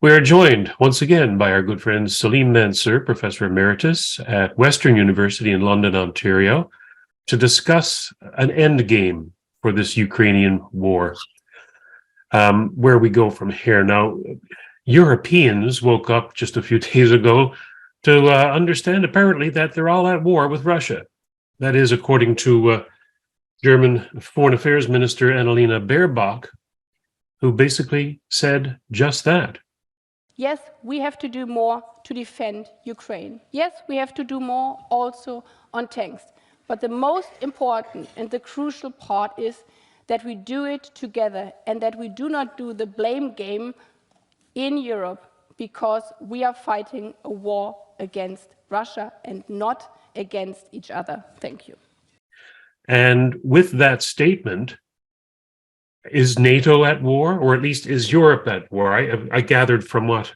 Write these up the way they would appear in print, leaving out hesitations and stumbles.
We are joined once again by our good friend Salim Mansur, Professor Emeritus at Western University in London, Ontario, to discuss an end game for this Ukrainian war, where we go from here. Now, Europeans woke up just a few days ago to understand apparently that they're all at war with Russia. That is, according to German Foreign Affairs Minister Annalena Baerbock, who basically said just that. Yes, we have to do more to defend Ukraine. Yes, we have to do more also on tanks. But the most important and the crucial part is that we do it together and that we do not do the blame game in Europe, because we are fighting a war against Russia and not against each other. Thank you. And with that statement, is NATO at war, or at least is Europe at war? I gathered from what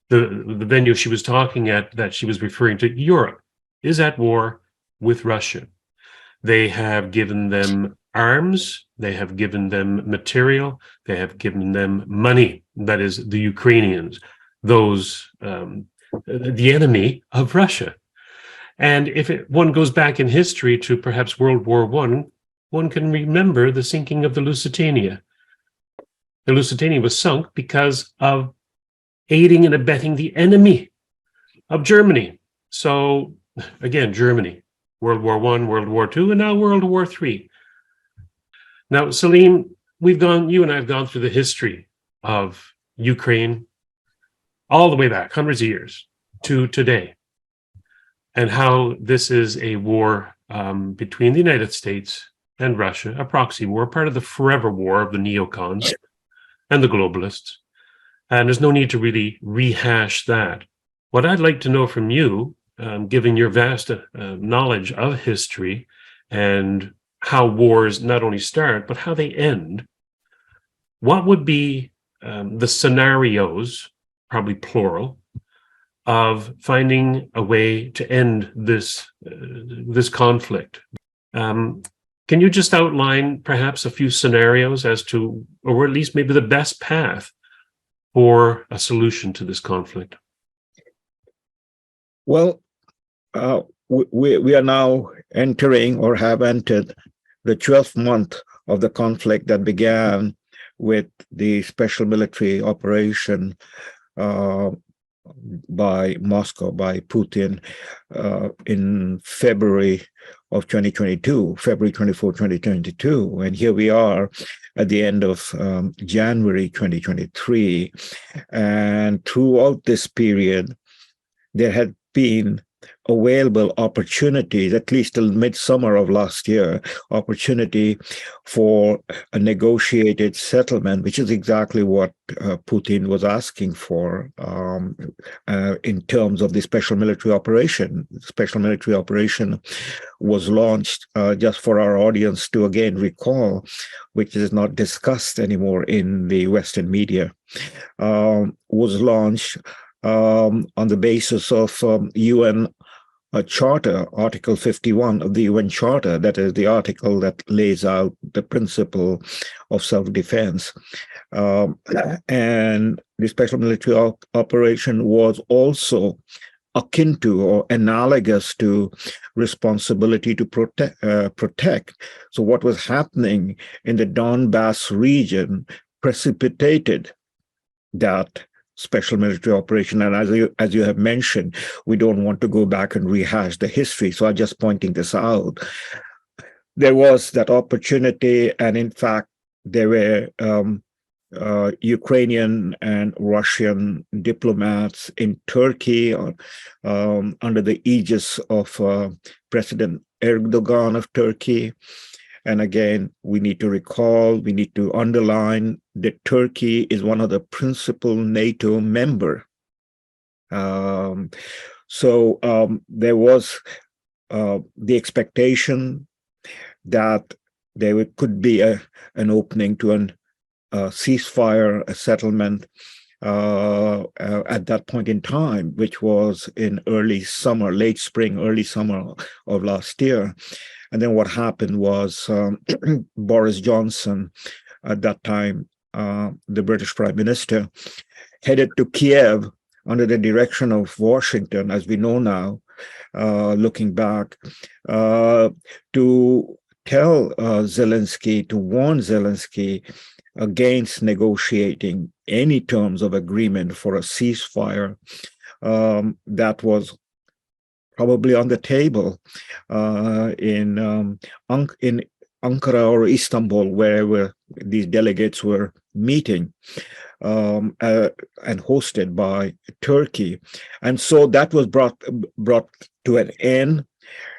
the venue she was talking at that she was referring to Europe is at war with Russia. They have given them arms, they have given them material, they have given them money. That is the Ukrainians, those the enemy of Russia. And if one goes back in history to perhaps World War one can remember the sinking of the Lusitania. The Lusitania was sunk because of aiding and abetting the enemy of Germany. So again, Germany, World War I, World War II, and now World War III. Now, Salim, you and I have gone through the history of Ukraine all the way back, hundreds of years, to today, and how this is a war between the United States and Russia, a proxy war, part of the forever war of the neocons and the globalists. And there's no need to really rehash that. What I'd like to know from you, given your vast knowledge of history and how wars not only start, but how they end, what would be the scenarios, probably plural, of finding a way to end this conflict? Can you just outline perhaps a few scenarios as to, or at least maybe the best path for a solution to this conflict? Well, we are now entering or have entered the 12th month of the conflict that began with the special military operation by Moscow, by Putin, in February of 2022, February 24, 2022. And here we are at the end of January 2023. And throughout this period, there had been available opportunities, at least till midsummer of last year, opportunity for a negotiated settlement, which is exactly what Putin was asking for in terms of the special military operation. The special military operation was launched, just for our audience to again recall, which is not discussed anymore in the Western media, was launched on the basis of UN Charter, Article 51 of the UN Charter. That is the article that lays out the principle of self-defense. And the special military operation was also akin to or analogous to responsibility to protect. So what was happening in the Donbass region precipitated that special military operation. And as you have mentioned, we don't want to go back and rehash the history. So I'm just pointing this out. There was that opportunity, and in fact, there were Ukrainian and Russian diplomats in Turkey under the aegis of President Erdogan of Turkey. And again, we need to recall, we need to underline that Turkey is one of the principal NATO member. So there was the expectation that there could be an opening to a ceasefire, a settlement at that point in time, which was in early summer, late spring, early summer of last year. And then what happened was Boris Johnson, at that time, the British Prime Minister, headed to Kiev under the direction of Washington, as we know now, looking back, to tell Zelensky, to warn Zelensky against negotiating any terms of agreement for a ceasefire that was probably on the table in Ankara or Istanbul, where these delegates were meeting and hosted by Turkey. And so that was brought to an end.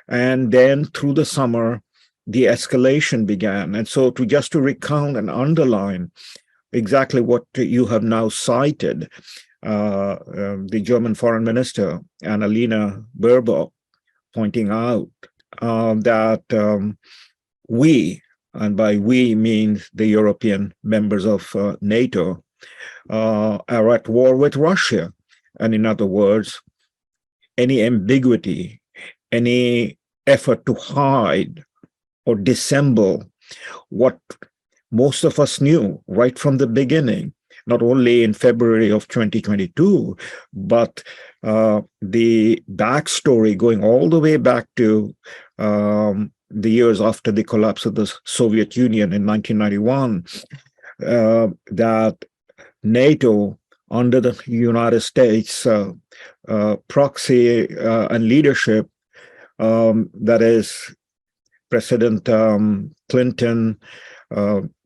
And then through the summer, the escalation began. And so just to recount and underline exactly what you have now cited, the German foreign minister, Annalena Baerbock, pointing out that we, and by we means the European members of NATO, are at war with Russia. And in other words, any ambiguity, any effort to hide or dissemble what most of us knew right from the beginning, not only in February of 2022, but the backstory going all the way back to the years after the collapse of the Soviet Union in 1991, that NATO, under the United States proxy and leadership, that is President Clinton,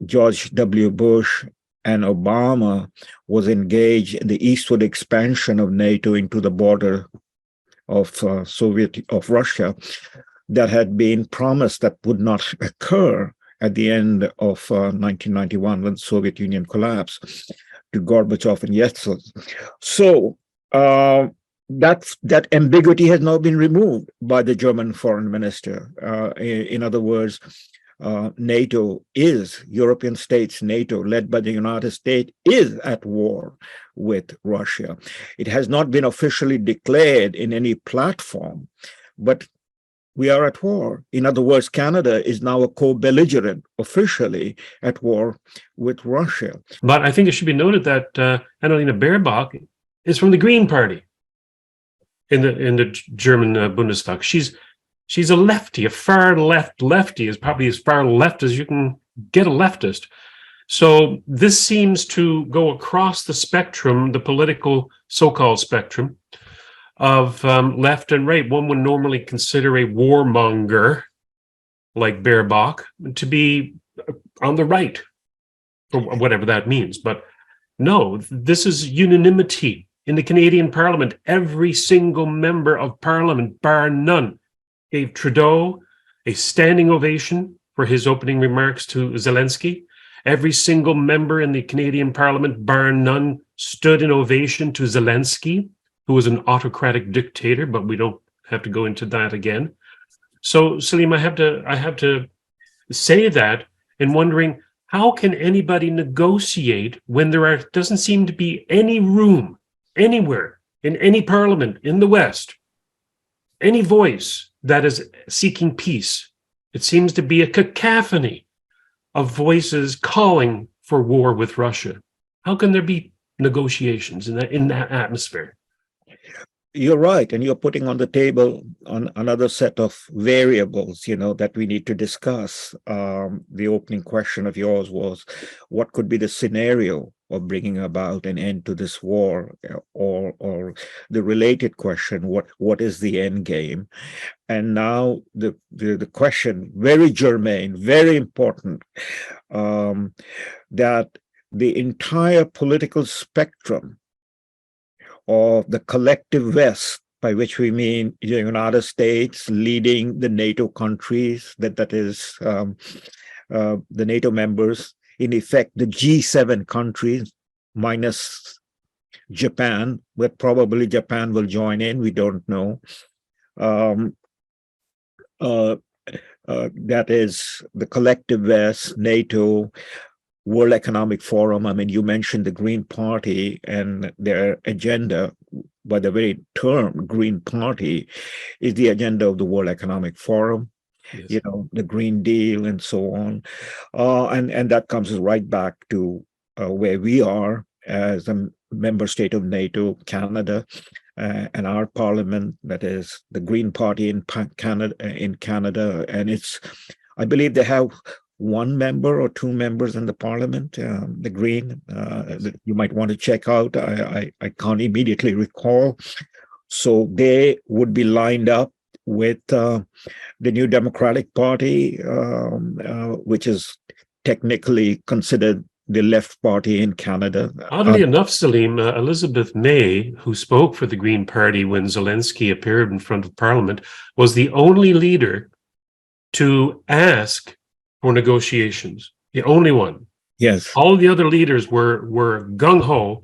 George W. Bush, and Obama, was engaged in the eastward expansion of NATO into the border of Russia, that had been promised that would not occur at the end of 1991 when the Soviet Union collapsed to Gorbachev and Yeltsin. So that ambiguity has now been removed by the German foreign minister. In other words, NATO is, European states, NATO, led by the United States, is at war with Russia. It has not been officially declared in any platform, but we are at war. In other words, Canada is now a co-belligerent, officially at war with Russia. But I think it should be noted that Annalena Baerbock is from the Green Party in the German Bundestag. She's a lefty, a far lefty, is probably as far left as you can get a leftist. So this seems to go across the spectrum, the political so-called spectrum of left and right. One would normally consider a warmonger like Baerbock to be on the right, or whatever that means. But no, this is unanimity in the Canadian Parliament. Every single member of Parliament, bar none, gave Trudeau a standing ovation for his opening remarks to Zelensky. Every single member in the Canadian Parliament, bar none, stood in ovation to Zelensky, who was an autocratic dictator, but we don't have to go into that again. So, Salim, I have to say that, and wondering, how can anybody negotiate when there doesn't seem to be any room anywhere in any parliament in the West, any voice that is seeking peace? It seems to be a cacophony of voices calling for war with Russia. How can there be negotiations in that atmosphere? You're right, and you're putting on the table on another set of variables, that we need to discuss. The opening question of yours was, what could be the scenario of bringing about an end to this war, or the related question, what is the end game? And now the question, very germane, very important, that the entire political spectrum of the collective West, by which we mean the United States leading the NATO countries, that is the NATO members, in effect the G7 countries minus Japan, but probably Japan will join in, we don't know. That is the collective West, NATO, World Economic Forum. I mean, you mentioned the Green Party and their agenda. By the very term, Green Party is the agenda of the World Economic Forum. Yes. The Green Deal and so on. And that comes right back to where we are as a member state of NATO, Canada, and our parliament, that is the Green Party in Canada, and I believe they have one member or two members in the parliament, the Green, that you might want to check out. I can't immediately recall. So they would be lined up with the New Democratic Party, which is technically considered the left party in Canada. Oddly enough, Salim, Elizabeth May, who spoke for the Green Party when Zelensky appeared in front of Parliament, was the only leader to ask for negotiations. The only one. Yes. All the other leaders were gung-ho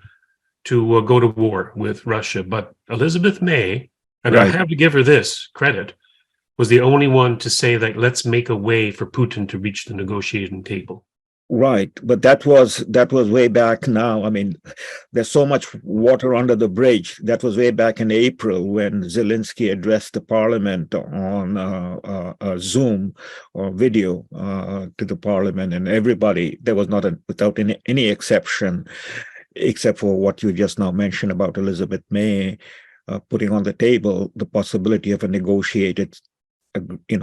to go to war with Russia. But Elizabeth May, and I Right. have to give her this credit, was the only one to say that let's make a way for Putin to reach the negotiating table. Right, but that was way back now. I mean, there's so much water under the bridge. That was way back in April when Zelensky addressed the parliament on Zoom or video to the parliament, and everybody, there was not without any exception, except for what you just now mentioned about Elizabeth May putting on the table the possibility of a negotiated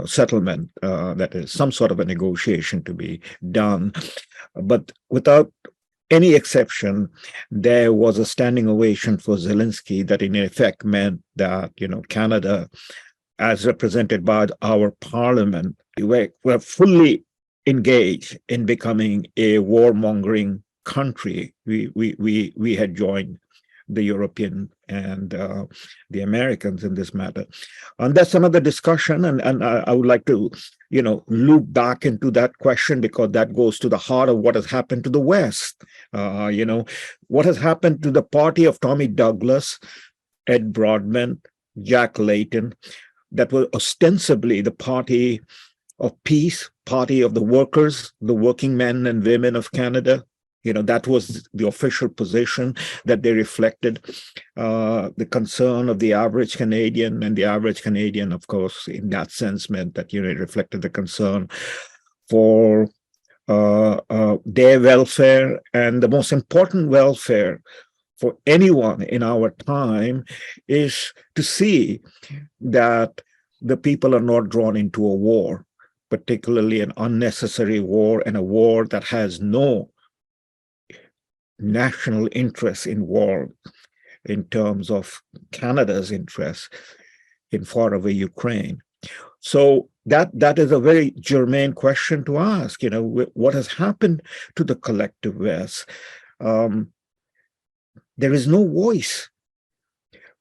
settlement, that is some sort of a negotiation to be done. But without any exception, there was a standing ovation for Zelensky that in effect meant that, Canada, as represented by our parliament, were fully engaged in becoming a warmongering country. We had joined the European and the Americans in this matter. And that's another discussion. And I would like to, loop back into that question, because that goes to the heart of what has happened to the West. What has happened to the party of Tommy Douglas, Ed Broadbent, Jack Layton, that were ostensibly the party of peace, party of the workers, the working men and women of Canada. That was the official position, that they reflected the concern of the average Canadian, and the average Canadian, of course, in that sense meant that, it reflected the concern for their welfare, and the most important welfare for anyone in our time is to see that the people are not drawn into a war, particularly an unnecessary war, and a war that has no national interest involved in terms of Canada's interest in faraway Ukraine. So that is a very germane question to ask. What has happened to the collective West? There is no voice.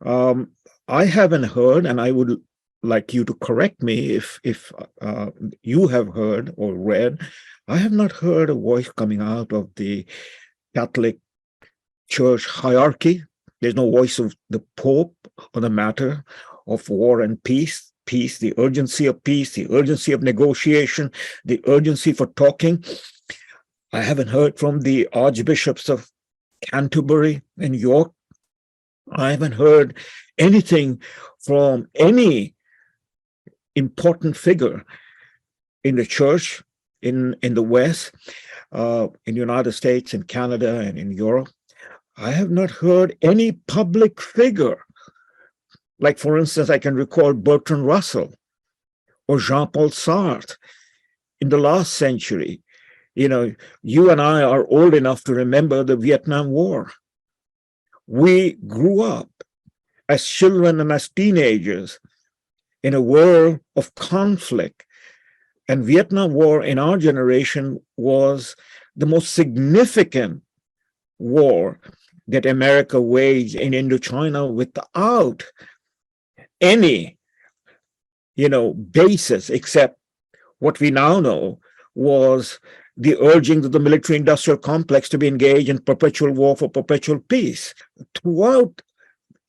I haven't heard, and I would like you to correct me if you have heard or read. I have not heard a voice coming out of the Catholic Church hierarchy. There's no voice of the Pope on the matter of war and peace, the urgency of peace, the urgency of negotiation, the urgency for talking. I haven't heard from the archbishops of Canterbury and York. I haven't heard anything from any important figure in the church in the West, in the United States, in Canada, and in Europe. I have not heard any public figure, like, for instance, I can recall Bertrand Russell or Jean-Paul Sartre in the last century. You and I are old enough to remember the Vietnam War. We grew up as children and as teenagers in a world of conflict. And Vietnam War in our generation was the most significant war that America waged in Indochina without any, basis, except what we now know was the urging of the military-industrial complex to be engaged in perpetual war for perpetual peace. Throughout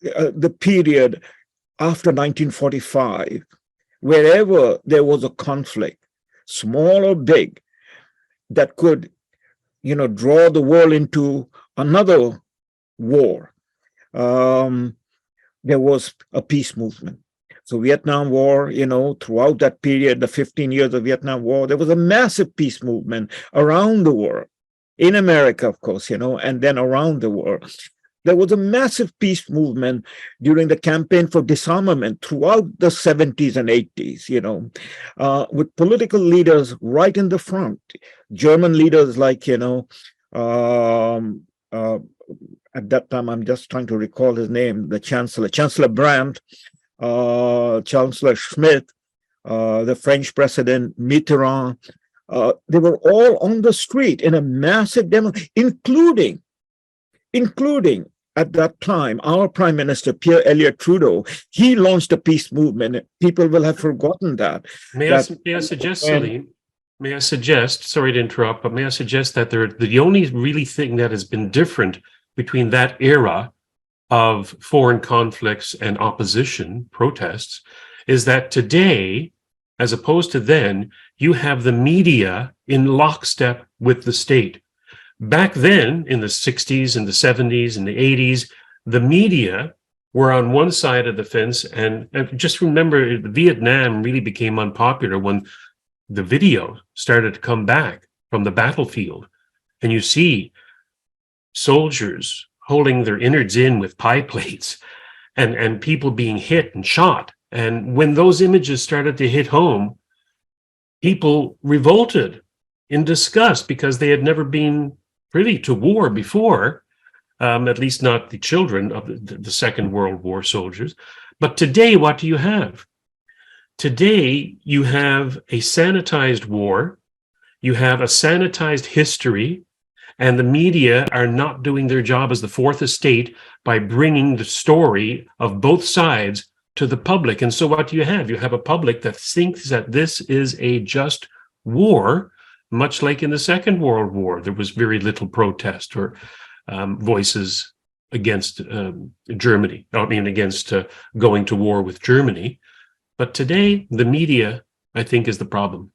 the period after 1945, wherever there was a conflict, small or big, that could, draw the world into another war, there was a peace movement. So Vietnam War, throughout that period, the 15 years of Vietnam War, there was a massive peace movement around the world, in America, of course, and then around the world. There was a massive peace movement during the campaign for disarmament throughout the 70s and 80s, with political leaders right in the front. German leaders like, at that time, I'm just trying to recall his name, the Chancellor Brandt, Chancellor Schmidt, the French President Mitterrand. They were all on the street in a massive demo, including at that time, our Prime Minister, Pierre Elliott Trudeau. He launched a peace movement. People will have forgotten that. May I suggest, Salim, sorry to interrupt, but may I suggest that the only really thing that has been different between that era of foreign conflicts and opposition protests is that today, as opposed to then, you have the media in lockstep with the state. Back then, in the 60s and the 70s and the 80s, the media were on one side of the fence. And just remember, Vietnam really became unpopular when the video started to come back from the battlefield. And you see soldiers holding their innards in with pie plates and people being hit and shot. And when those images started to hit home, people revolted in disgust because they had never been privy to war before, at least not the children of the Second World War soldiers. But today, what do you have? Today, you have a sanitized war, you have a sanitized history, and the media are not doing their job as the fourth estate by bringing the story of both sides to the public. And so what do you have? You have a public that thinks that this is a just war, much like in the Second World War. There was very little protest or voices against Germany, against going to war with Germany. But today, the media, I think, is the problem.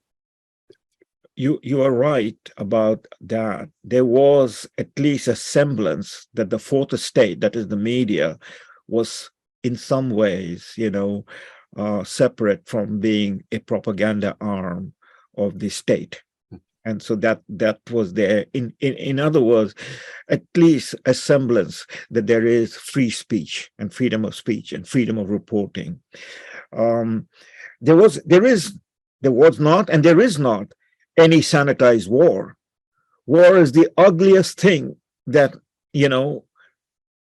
You are right about that. There was at least a semblance that the fourth estate, that is the media, was in some ways, separate from being a propaganda arm of the state. And so that was there. In other words, at least a semblance that there is free speech and freedom of speech and freedom of reporting. There was not, and there is not any sanitized war. War is the ugliest thing that,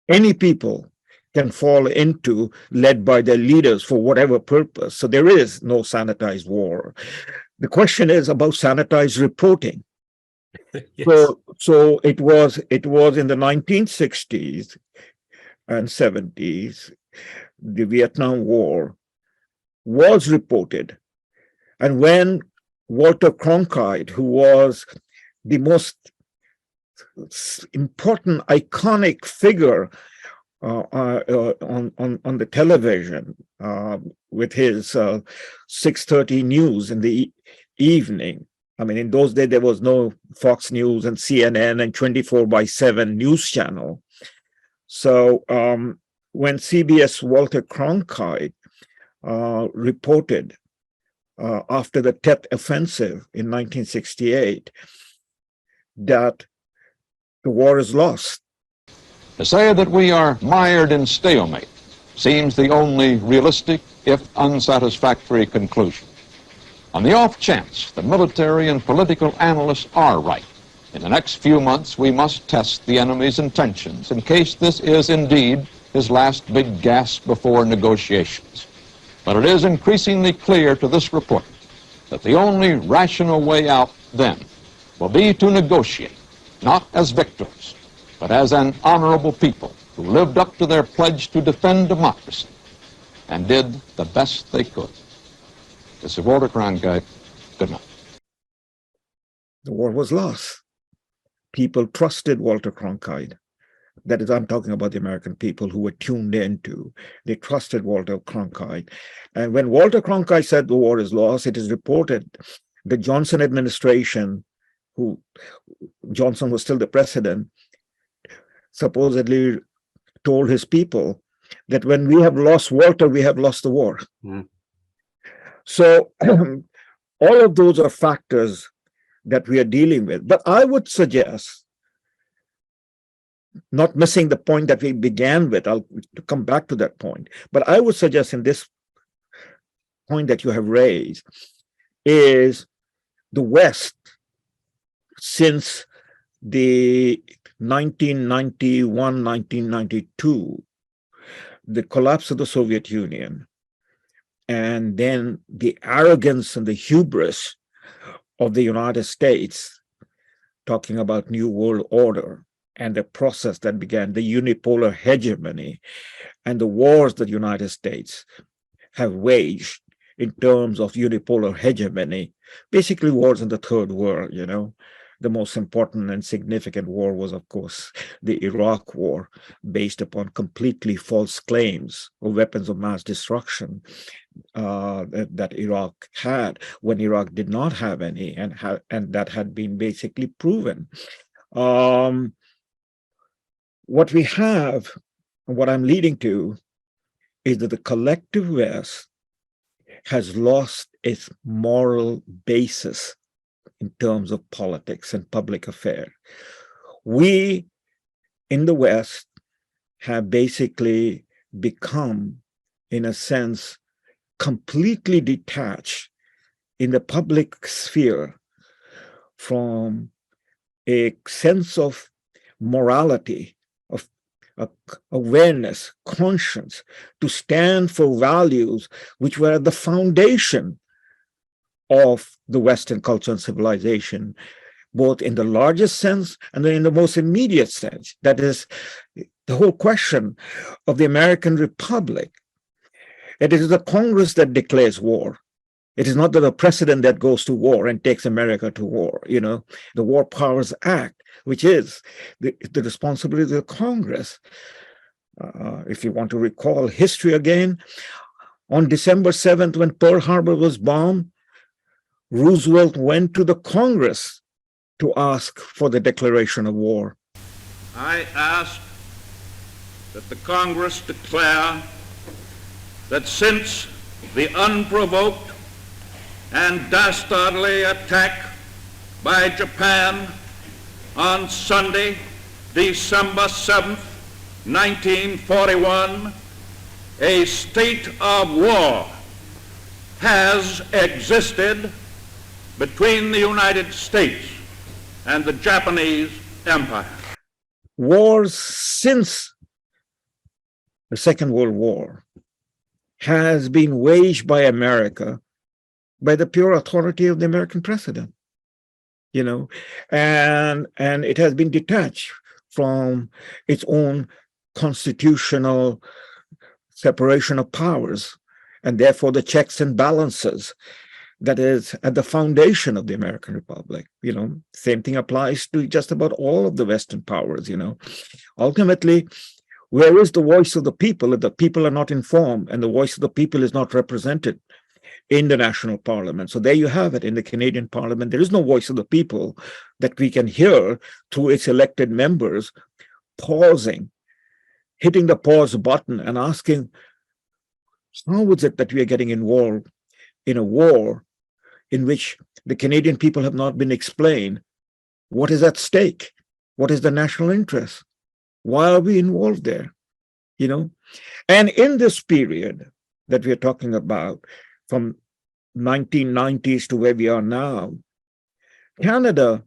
any people can fall into, led by their leaders for whatever purpose. So there is no sanitized war. The question is about sanitized reporting. Yes. So it was in the 1960s and 70s, the Vietnam War was reported. And when Walter Cronkite, who was the most important, iconic figure on the television with his 6:30 news in the evening. I mean, in those days, there was no Fox News and CNN and 24/7 news channel. So when CBS Walter Cronkite reported after the Tet Offensive in 1968 that the war is lost. To say that we are mired in stalemate seems the only realistic, if unsatisfactory, conclusion. On the off chance the military and political analysts are right, in the next few months we must test the enemy's intentions in case this is indeed his last big gasp before negotiations. But it is increasingly clear to this report that the only rational way out then will be to negotiate, not as victors, but as an honorable people who lived up to their pledge to defend democracy and did the best they could. This is Walter Cronkite. Good night. The war was lost. People trusted Walter Cronkite. That is, I'm talking about the American people who were tuned into. They trusted Walter Cronkite. And when Walter Cronkite said the war is lost, it is reported the Johnson administration, Johnson was still the president, supposedly told his people that when we have lost Walter, we have lost the war. Mm. So all of those are factors that we are dealing with. But I would suggest not missing the point that we began with. I'll come back to that point. But I would suggest in this point that you have raised is the West, since the 1991, 1992, the collapse of the Soviet Union, and then the arrogance and the hubris of the United States, talking about New World Order and the process that began, the unipolar hegemony and the wars that the United States have waged in terms of unipolar hegemony, basically wars in the third world, you know. The most important and significant war was, of course, the Iraq War, based upon completely false claims of weapons of mass destruction that Iraq had when Iraq did not have any, and that had been basically proven. What we have, and what I'm leading to, is that the collective West has lost its moral basis in terms of politics and public affairs. We in the West have basically become, in a sense, completely detached in the public sphere from a sense of morality, of awareness, conscience, to stand for values which were at the foundation of the Western culture and civilization, both in the largest sense and then in the most immediate sense. That is the whole question of the American Republic. It is the Congress that declares war. It is not the president that goes to war and takes America to war. You know, the War Powers Act, which is the responsibility of the Congress. If you want to recall history again, on December 7th, when Pearl Harbor was bombed, Roosevelt went to the Congress to ask for the declaration of war. I ask that the Congress declare that since the unprovoked and dastardly attack by Japan on Sunday, December 7th, 1941, a state of war has existed between the United States and the Japanese Empire. Wars since the Second World War has been waged by America by the pure authority of the American president, you know, and it has been detached from its own constitutional separation of powers, and therefore the checks and balances that is at the foundation of the American Republic. You know, same thing applies to just about all of the Western powers, you know. Ultimately, where is the voice of the people if the people are not informed and the voice of the people is not represented in the national parliament? So there you have it. In the Canadian Parliament, there is no voice of the people that we can hear through its elected members pausing, hitting the pause button and asking, how is it that we are getting involved in a war in which the Canadian people have not been explained what is at stake? What is the national interest? Why are we involved there? You know, and in this period that we are talking about, from 1990s to where we are now, Canada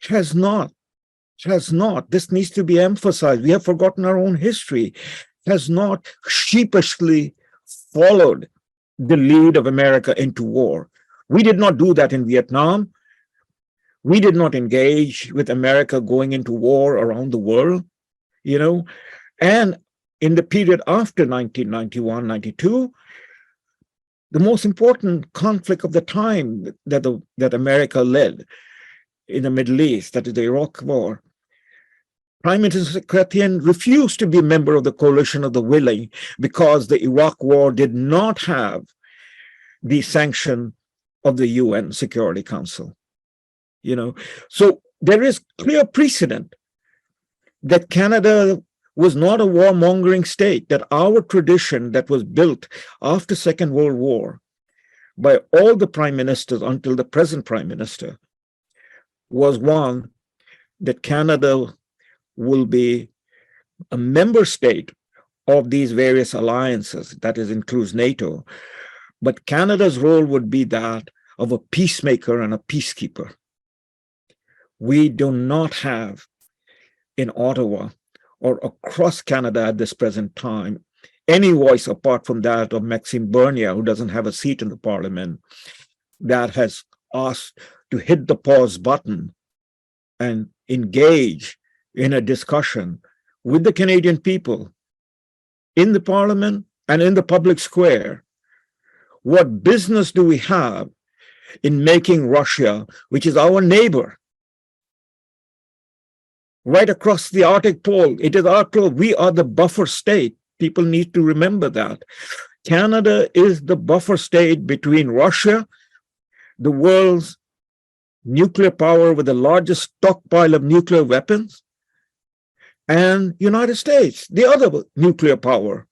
has not, this needs to be emphasized, we have forgotten our own history, has not sheepishly followed the lead of America into war. We did not do that in Vietnam. We did not engage with America going into war around the world, you know. And in the period after 1991, 92, the most important conflict of the time that America led in the Middle East, that is the Iraq War, Prime Minister Chrétien refused to be a member of the coalition of the willing because the Iraq War did not have the sanction of the UN Security Council. You know, so there is clear precedent that Canada was not a warmongering state, that our tradition that was built after Second World War by all the prime ministers until the present prime minister was one that Canada will be a member state of these various alliances, that is, includes NATO, but Canada's role would be that of a peacemaker and a peacekeeper. We do not have in Ottawa or across Canada at this present time any voice apart from that of Maxime Bernier, who doesn't have a seat in the parliament, that has asked to hit the pause button and engage in a discussion with the Canadian people in the parliament and in the public square. What business do we have in making Russia, which is our neighbor, right across the Arctic pole? It is our close. We are the buffer state. People need to remember that. Canada is the buffer state between Russia, the world's nuclear power with the largest stockpile of nuclear weapons, and United States, the other nuclear power.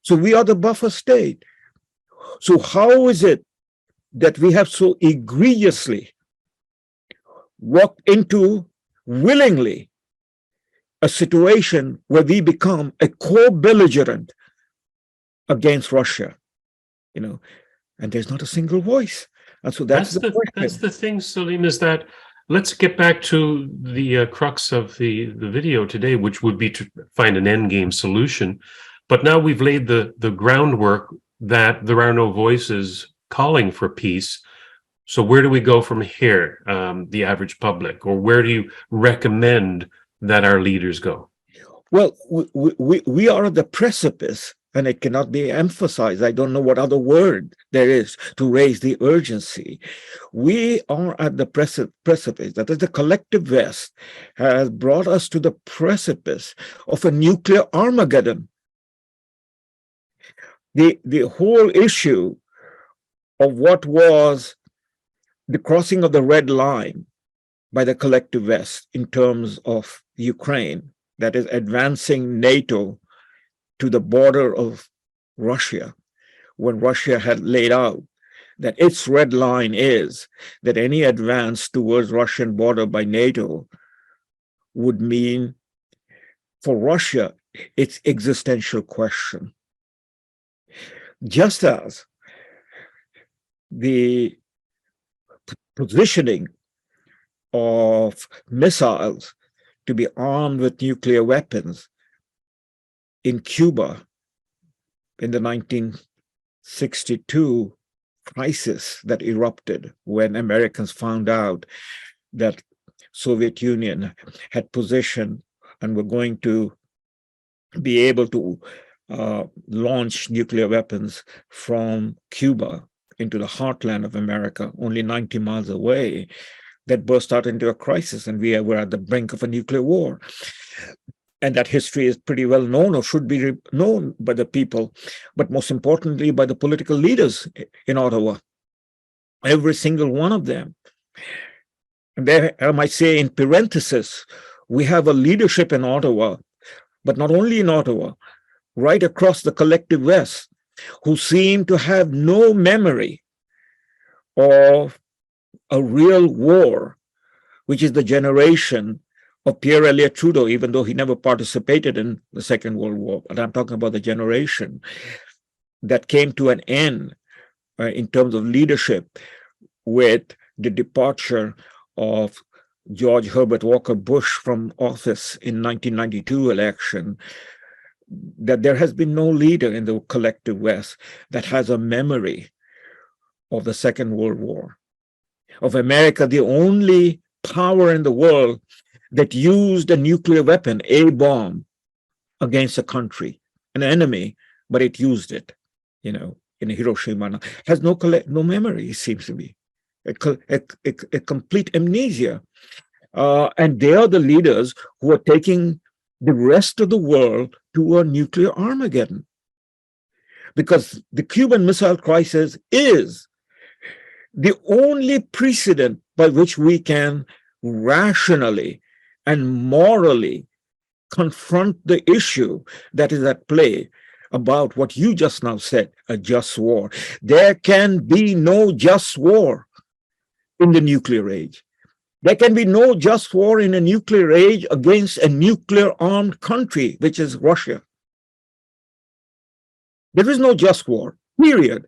So we are the buffer state. So how is it that we have so egregiously walked into willingly a situation where we become a co-belligerent against Russia, and there's not a single voice. And so that's the question. That's the thing, Salim, is that let's get back to the crux of the video today, which would be to find an endgame solution. But now we've laid the groundwork that there are no voices calling for peace. So where do we go from here, the average public, or where do you recommend that our leaders go? Well, we are at the precipice, and it cannot be emphasized. I don't know what other word there is to raise the urgency. We are at the precipice. That is, the collective West has brought us to the precipice of a nuclear Armageddon. The whole issue of what was the crossing of the red line by the collective West in terms of Ukraine, that is, advancing NATO to the border of Russia, when Russia had laid out that its red line is that any advance towards Russian border by NATO would mean, for Russia, its existential question. Just as the positioning of missiles to be armed with nuclear weapons in Cuba in the 1962 crisis that erupted when Americans found out that Soviet Union had positioned and were going to be able to launch nuclear weapons from Cuba into the heartland of America, only 90 miles away, that burst out into a crisis, and we were at the brink of a nuclear war. And that history is pretty well known, or should be known by the people, but most importantly by the political leaders in Ottawa, every single one of them. And there I might say in parenthesis, we have a leadership in Ottawa, but not only in Ottawa, right across the collective West, who seem to have no memory of a real war, which is the generation of Pierre Elliott Trudeau, even though he never participated in the Second World War. But I'm talking about the generation that came to an end in terms of leadership with the departure of George Herbert Walker Bush from office in 1992 election, that there has been no leader in the collective West that has a memory of the Second World War, of America, the only power in the world that used a nuclear weapon, a bomb, against a country, an enemy, but it used it, in Hiroshima. Has no memory, it seems to be. A complete amnesia. And they are the leaders who are taking the rest of the world to a nuclear Armageddon. Because the Cuban Missile Crisis is the only precedent by which we can rationally and morally confront the issue that is at play about what you just now said, a just war. There can be no just war in the nuclear age. There can be no just war in a nuclear age against a nuclear armed country, which is Russia. There is no just war, period.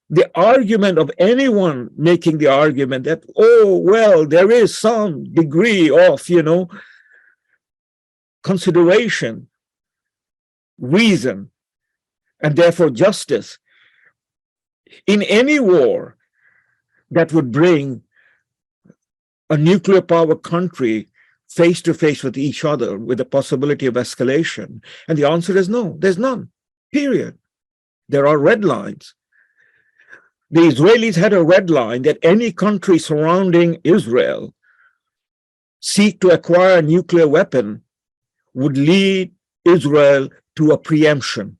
The argument of anyone making the argument that, oh, well, there is some degree of, consideration, reason, and therefore justice in any war that would bring a nuclear power country face to face with each other with the possibility of escalation. And the answer is no, there's none, period. There are red lines. The Israelis had a red line that any country surrounding Israel seek to acquire a nuclear weapon would lead Israel to a preemption.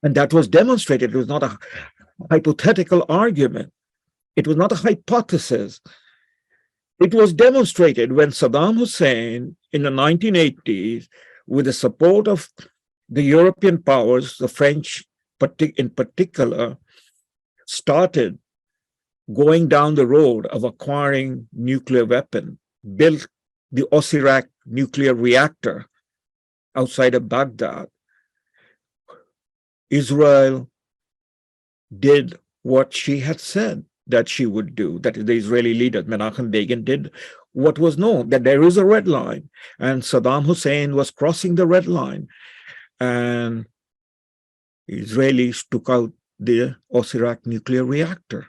And that was demonstrated. It was not a hypothetical argument. It was not a hypothesis. It was demonstrated when Saddam Hussein in the 1980s, with the support of the European powers, the French in particular, started going down the road of acquiring nuclear weapon, built the Osirak nuclear reactor outside of Baghdad. Israel did what she had said that she would do, that the Israeli leader, Menachem Begin, did what was known, that there is a red line, and Saddam Hussein was crossing the red line, and Israelis took out the Osirak nuclear reactor.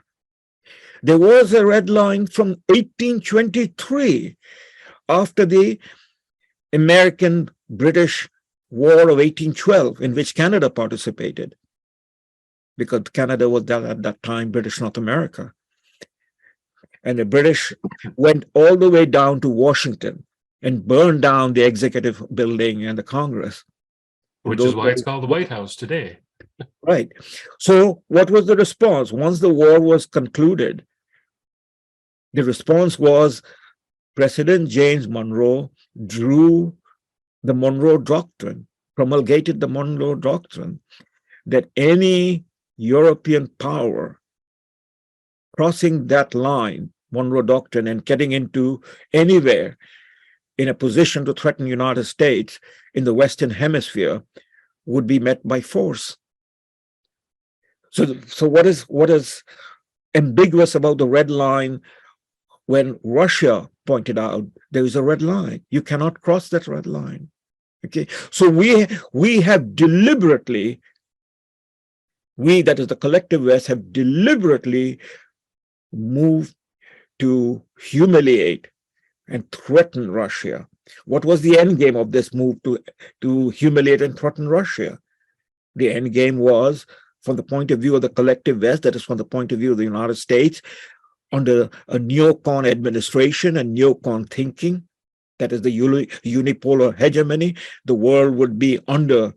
There was a red line from 1823, after the American-British War of 1812, in which Canada participated, because Canada was at that time British North America. And the British went all the way down to Washington and burned down the executive building and the Congress. Which is why it's called the White House today. Right. So what was the response? Once the war was concluded, the response was President James Monroe drew the Monroe Doctrine, promulgated the Monroe Doctrine, that any European power crossing that line, Monroe Doctrine, and getting into anywhere in a position to threaten the United States in the Western Hemisphere would be met by force. So what is ambiguous about the red line when Russia pointed out there is a red line? You cannot cross that red line. Okay, so we have deliberately, that is the collective West, have deliberately moved to humiliate and threaten Russia. What was the end game of this move to humiliate and threaten Russia? The end game was, from the point of view of the collective West, that is from the point of view of the United States, under a neocon administration and neocon thinking, that is the unipolar hegemony, the world would be under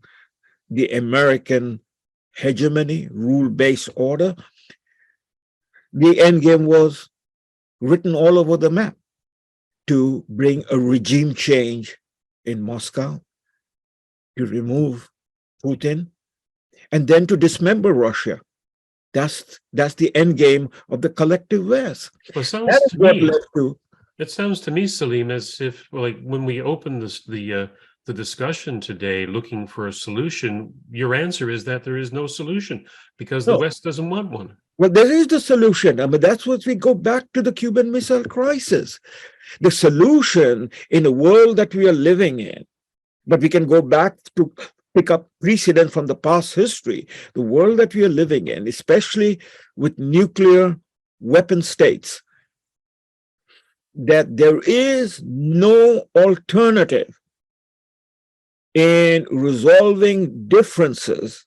the American hegemony, rule-based order. The end game was written all over the map to bring a regime change in Moscow, to remove Putin, and then to dismember Russia. That's the end game of the collective West. Well, it sounds to me, Salim, as if, like, when we open the discussion today, looking for a solution, your answer is that there is no solution because the West doesn't want one. Well, there is the solution. I mean, that's what we go back to the Cuban Missile Crisis. The solution in the world that we are living in, but we can go back to pick up precedent from the past history, the world that we are living in, especially with nuclear weapon states, that there is no alternative in resolving differences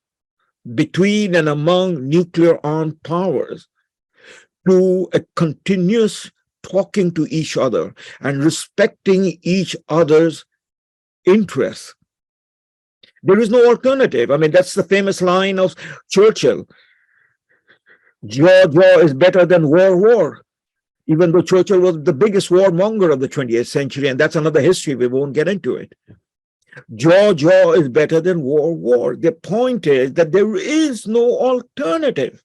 between and among nuclear armed powers to a continuous talking to each other and respecting each other's interests. There is no alternative. I mean, that's the famous line of Churchill. War is better than war. Even though Churchill was the biggest warmonger of the 20th century, and that's another history, we won't get into it. Jaw is better than war. The point is that there is no alternative.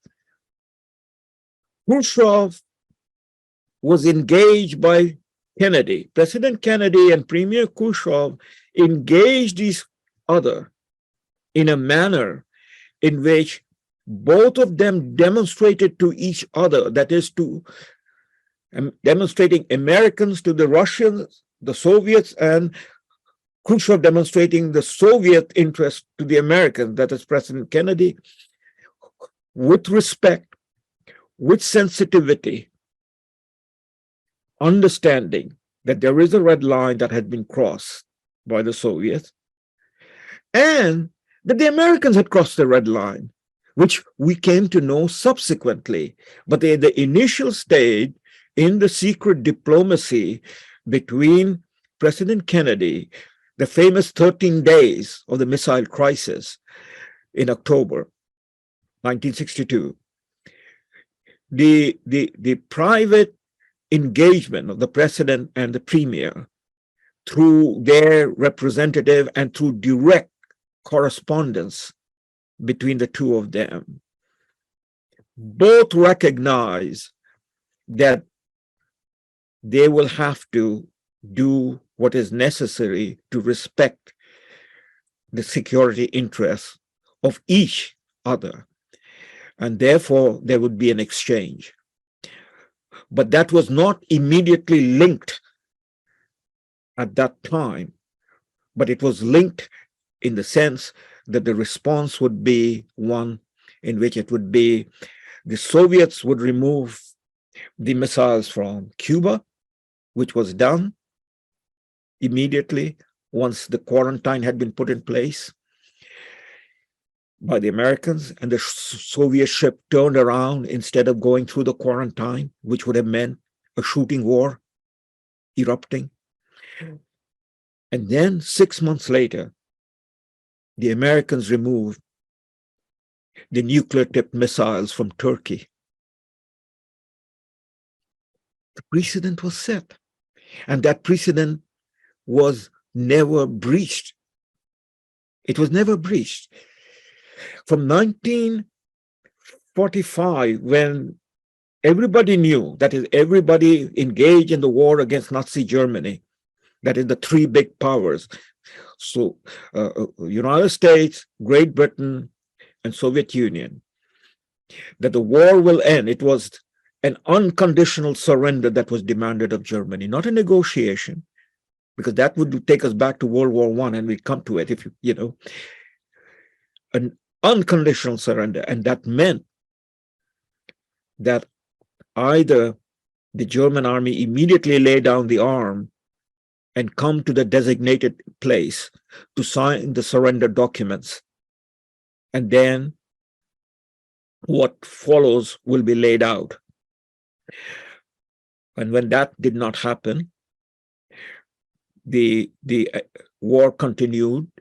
Khrushchev was engaged by Kennedy. President Kennedy and Premier Khrushchev engaged each other in a manner in which both of them demonstrated to each other, that is, to demonstrating Americans to the Russians, the Soviets, and Khrushchev demonstrating the Soviet interest to the Americans, that is President Kennedy, with respect, with sensitivity, understanding that there is a red line that had been crossed by the Soviets, and that the Americans had crossed the red line, which we came to know subsequently. But at the initial stage, in the secret diplomacy between President Kennedy, the famous 13 days of the missile crisis in October 1962, the private engagement of the president and the premier through their representative and through direct correspondence between the two of them, both recognize that they will have to do what is necessary to respect the security interests of each other. And therefore, there would be an exchange. But that was not immediately linked at that time, but it was linked in the sense that the response would be one in which it would be the Soviets would remove the missiles from Cuba, which was done immediately once the quarantine had been put in place by the Americans, and the Soviet ship turned around instead of going through the quarantine, which would have meant a shooting war erupting. And then 6 months later, the Americans removed the nuclear-tipped missiles from Turkey. The precedent was set, and that precedent was never breached. It was never breached. From 1945, when everybody knew, that is, everybody engaged in the war against Nazi Germany, that is the three big powers, so United States, Great Britain, and Soviet Union, that the war will end. It was an unconditional surrender that was demanded of Germany, not a negotiation, because that would take us back to World War I, and we'd come to it, if you know, an unconditional surrender. And that meant that either the German army immediately lay down the arm and come to the designated place to sign the surrender documents, and then what follows will be laid out. And when that did not happen, the war continued,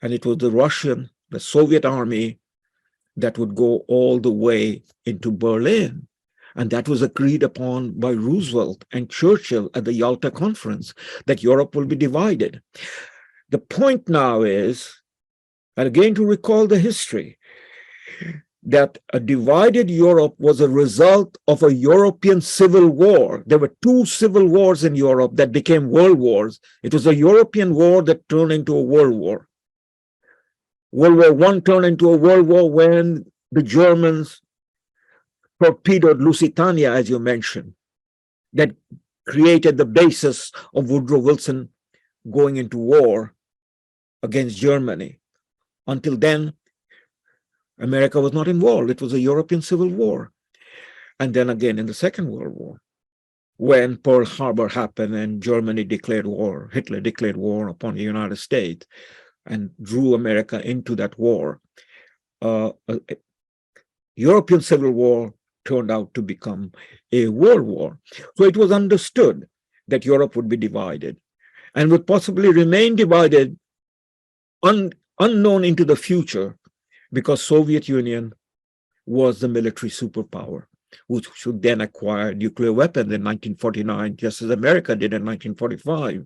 and it was the Soviet army that would go all the way into Berlin. And that was agreed upon by Roosevelt and Churchill at the Yalta Conference, that Europe will be divided. The point now is, and again to recall the history, that a divided Europe was a result of a European civil war. There were two civil wars in Europe that became world wars. It was a European war that turned into a world war. World War I turned into a world war when the Germans torpedoed Lusitania, as you mentioned, that created the basis of Woodrow Wilson going into war against Germany. Until then, America was not involved. It was a European civil war. And then again in the Second World War, when Pearl Harbor happened and Germany declared war, Hitler declared war upon the United States and drew America into that war, European civil war turned out to become a world war. So it was understood that Europe would be divided and would possibly remain divided unknown into the future, because Soviet Union was the military superpower, which should then acquire nuclear weapons in 1949, just as America did in 1945,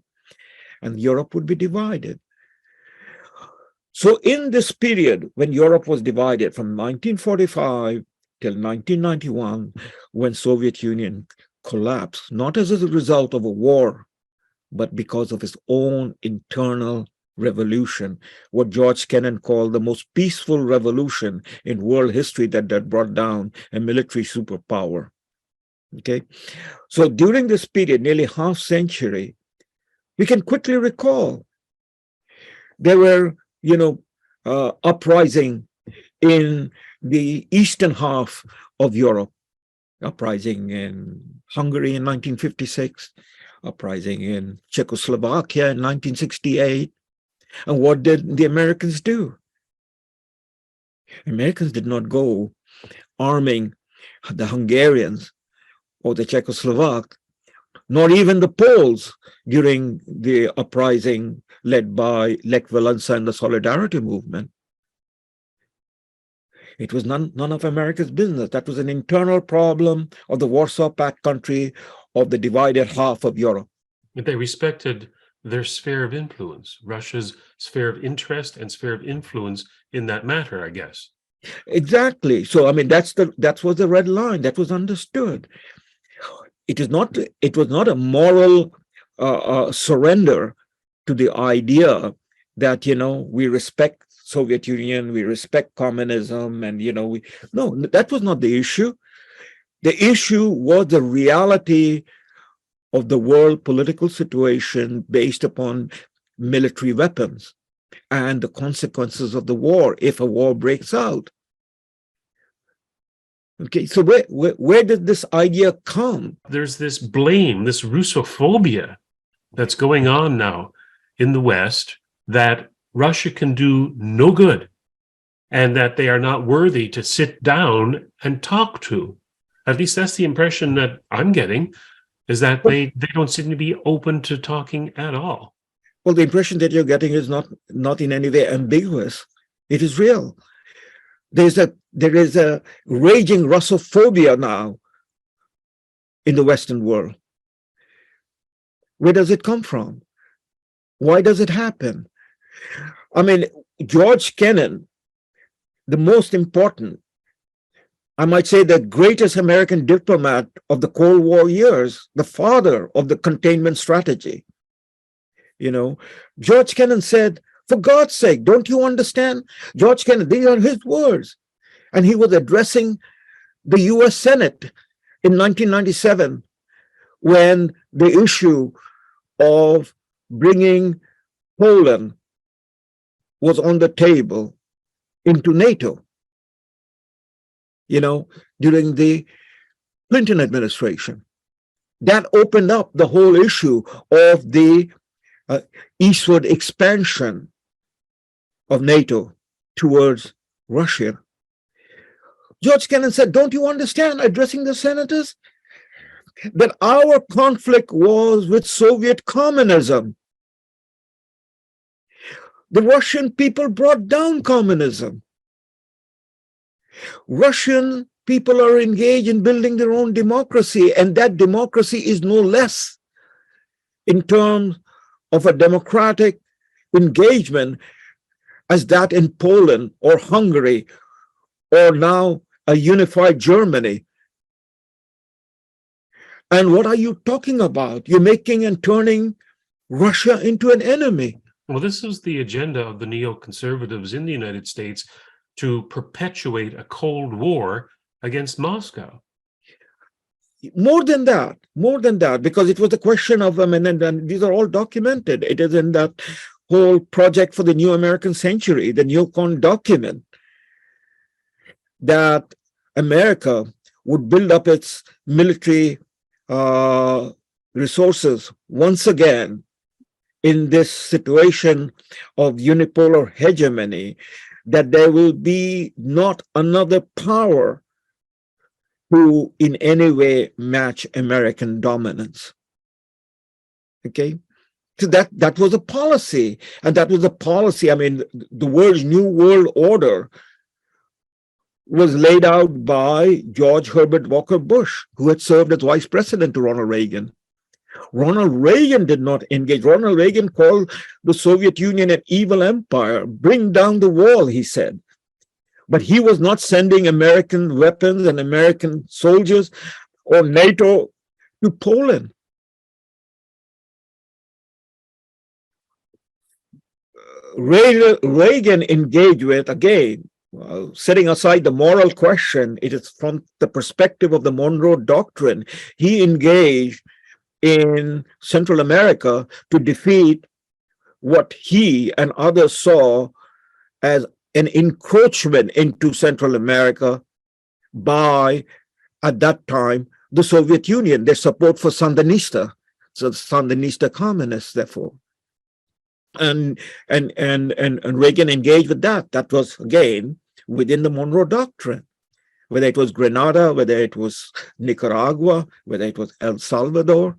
and Europe would be divided. So in this period, when Europe was divided from 1945 till 1991, when Soviet Union collapse, not as a result of a war, but because of his own internal revolution, what George Kennan called the most peaceful revolution in world history that brought down a military superpower. Okay, so during this period, nearly half century, we can quickly recall there were, uprising in the eastern half of Europe, uprising in Hungary in 1956, uprising in Czechoslovakia in 1968. And what did the Americans do? Americans did not go arming the Hungarians or the Czechoslovaks, nor even the Poles during the uprising led by Lech Walesa and the Solidarity movement. It was none of America's business. That was an internal problem of the Warsaw Pact country, of the divided half of Europe. But they respected their sphere of influence, Russia's sphere of interest and sphere of influence in that matter, I guess. Exactly. So, I mean, that was the red line. That was understood. It was not a moral surrender to the idea that, we respect Soviet Union, we respect communism, and, no, that was not the issue. The issue was the reality of the world political situation based upon military weapons and the consequences of the war if a war breaks out. Okay, so where did this idea come? There's this blame, this Russophobia that's going on now in the West, that Russia can do no good and that they are not worthy to sit down and talk to. At least that's the impression that I'm getting, is that they don't seem to be open to talking at all. Well, the impression that you're getting is not in any way ambiguous. It is real. There is a raging Russophobia now in the Western world. Where does it come from? Why does it happen? I mean, George Kennan, the most important, I might say the greatest American diplomat of the Cold War years, the father of the containment strategy. George Kennan said, for God's sake, don't you understand? George Kennan, these are his words. And he was addressing the US Senate in 1997 when the issue of bringing Poland was on the table into NATO, during the Clinton administration. That opened up the whole issue of the eastward expansion of NATO towards Russia. George Kennan said, don't you understand, addressing the senators, that our conflict was with Soviet communism. The Russian people brought down communism. Russian people are engaged in building their own democracy, and that democracy is no less in terms of a democratic engagement as that in Poland or Hungary or now a unified Germany. And what are you talking about? You're making and turning Russia into an enemy. Well, this is the agenda of the neoconservatives in the United States, to perpetuate a Cold War against Moscow. More than that, because it was a question of, and these are all documented. It is in that whole project for the New American Century, the Neocon document, that America would build up its military resources once again in this situation of unipolar hegemony, that there will be not another power who in any way match American dominance. Okay, so that was a policy, and that was a policy. I mean, the world's New World Order was laid out by George Herbert Walker Bush, who had served as vice president to Ronald Reagan. Ronald Reagan did not engage. Ronald Reagan called the Soviet Union an evil empire. Bring down the wall, he said. But he was not sending American weapons and American soldiers or NATO to Poland. Reagan engaged with, again, setting aside the moral question, it is from the perspective of the Monroe Doctrine. He engaged in Central America to defeat what he and others saw as an encroachment into Central America by, at that time, the Soviet Union, their support for Sandinista, so Sandinista communists, therefore. And Reagan engaged with that. That was, again, within the Monroe Doctrine, whether it was Grenada, whether it was Nicaragua, whether it was El Salvador,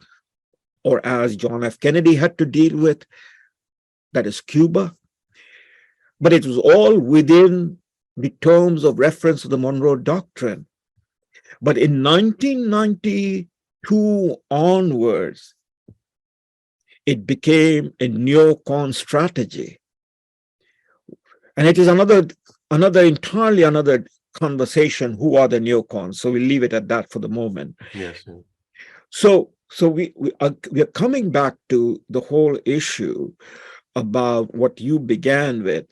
or as John F. Kennedy had to deal with, that is Cuba. But it was all within the terms of reference of the Monroe Doctrine. But in 1992 onwards, it became a neocon strategy. And it is entirely another conversation, who are the neocons? So we'll leave it at that for the moment. Yes. So we are coming back to the whole issue about what you began with.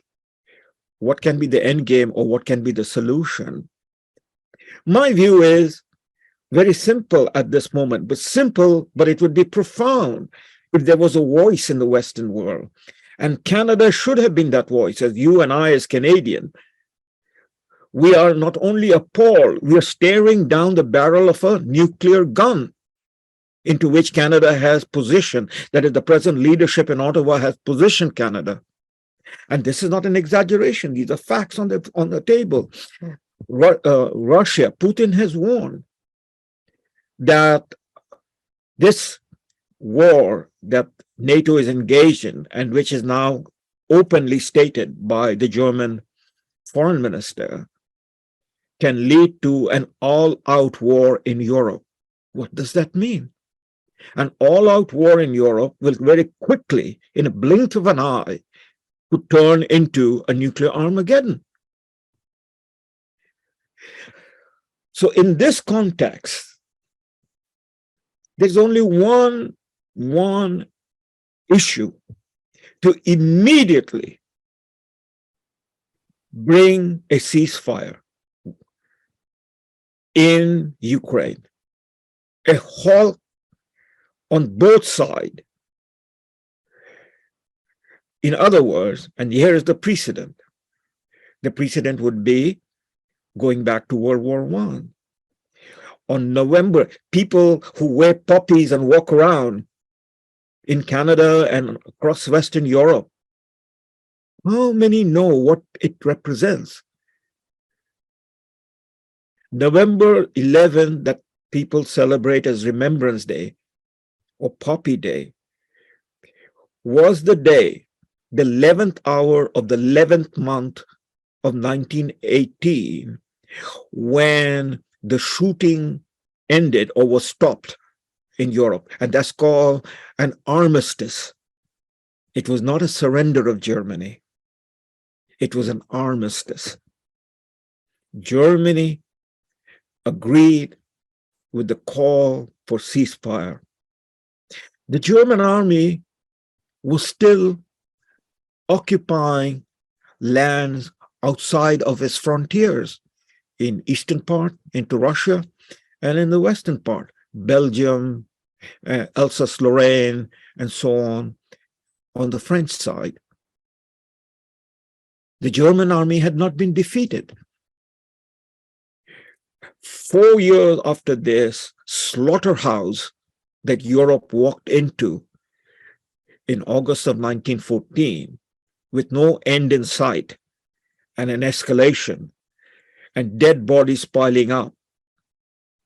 What can be the end game, or what can be the solution? My view is very simple at this moment, but it would be profound if there was a voice in the Western world. And Canada should have been that voice, as you and I as Canadian. We are not only appalled, we are staring down the barrel of a nuclear gun into which Canada has positioned, that is, the present leadership in Ottawa has positioned Canada. And this is not an exaggeration. These are facts on the table. Russia, Putin has warned that this war that NATO is engaged in, and which is now openly stated by the German foreign minister, can lead to an all-out war in Europe. What does that mean? An all-out war in Europe will very quickly, in a blink of an eye, could turn into a nuclear Armageddon. So in this context, there's only one issue: to immediately bring a ceasefire in Ukraine, a halt on both sides. In other words, and here is the precedent would be going back to World War I. On November, people who wear poppies and walk around in Canada and across Western Europe, how many know what it represents? November 11, that people celebrate as Remembrance Day or Poppy Day, was the day, the 11th hour of the 11th month of 1918, when the shooting ended or was stopped in Europe. And that's called an armistice. It was not a surrender of Germany. It was an armistice. Germany agreed with the call for ceasefire. The German army was still occupying lands outside of its frontiers, in eastern part into Russia, and in the western part, Belgium, Alsace-Lorraine, and so on the French side. The German army had not been defeated. 4 years after this slaughterhouse that Europe walked into in August of 1914, with no end in sight, and an escalation, and dead bodies piling up,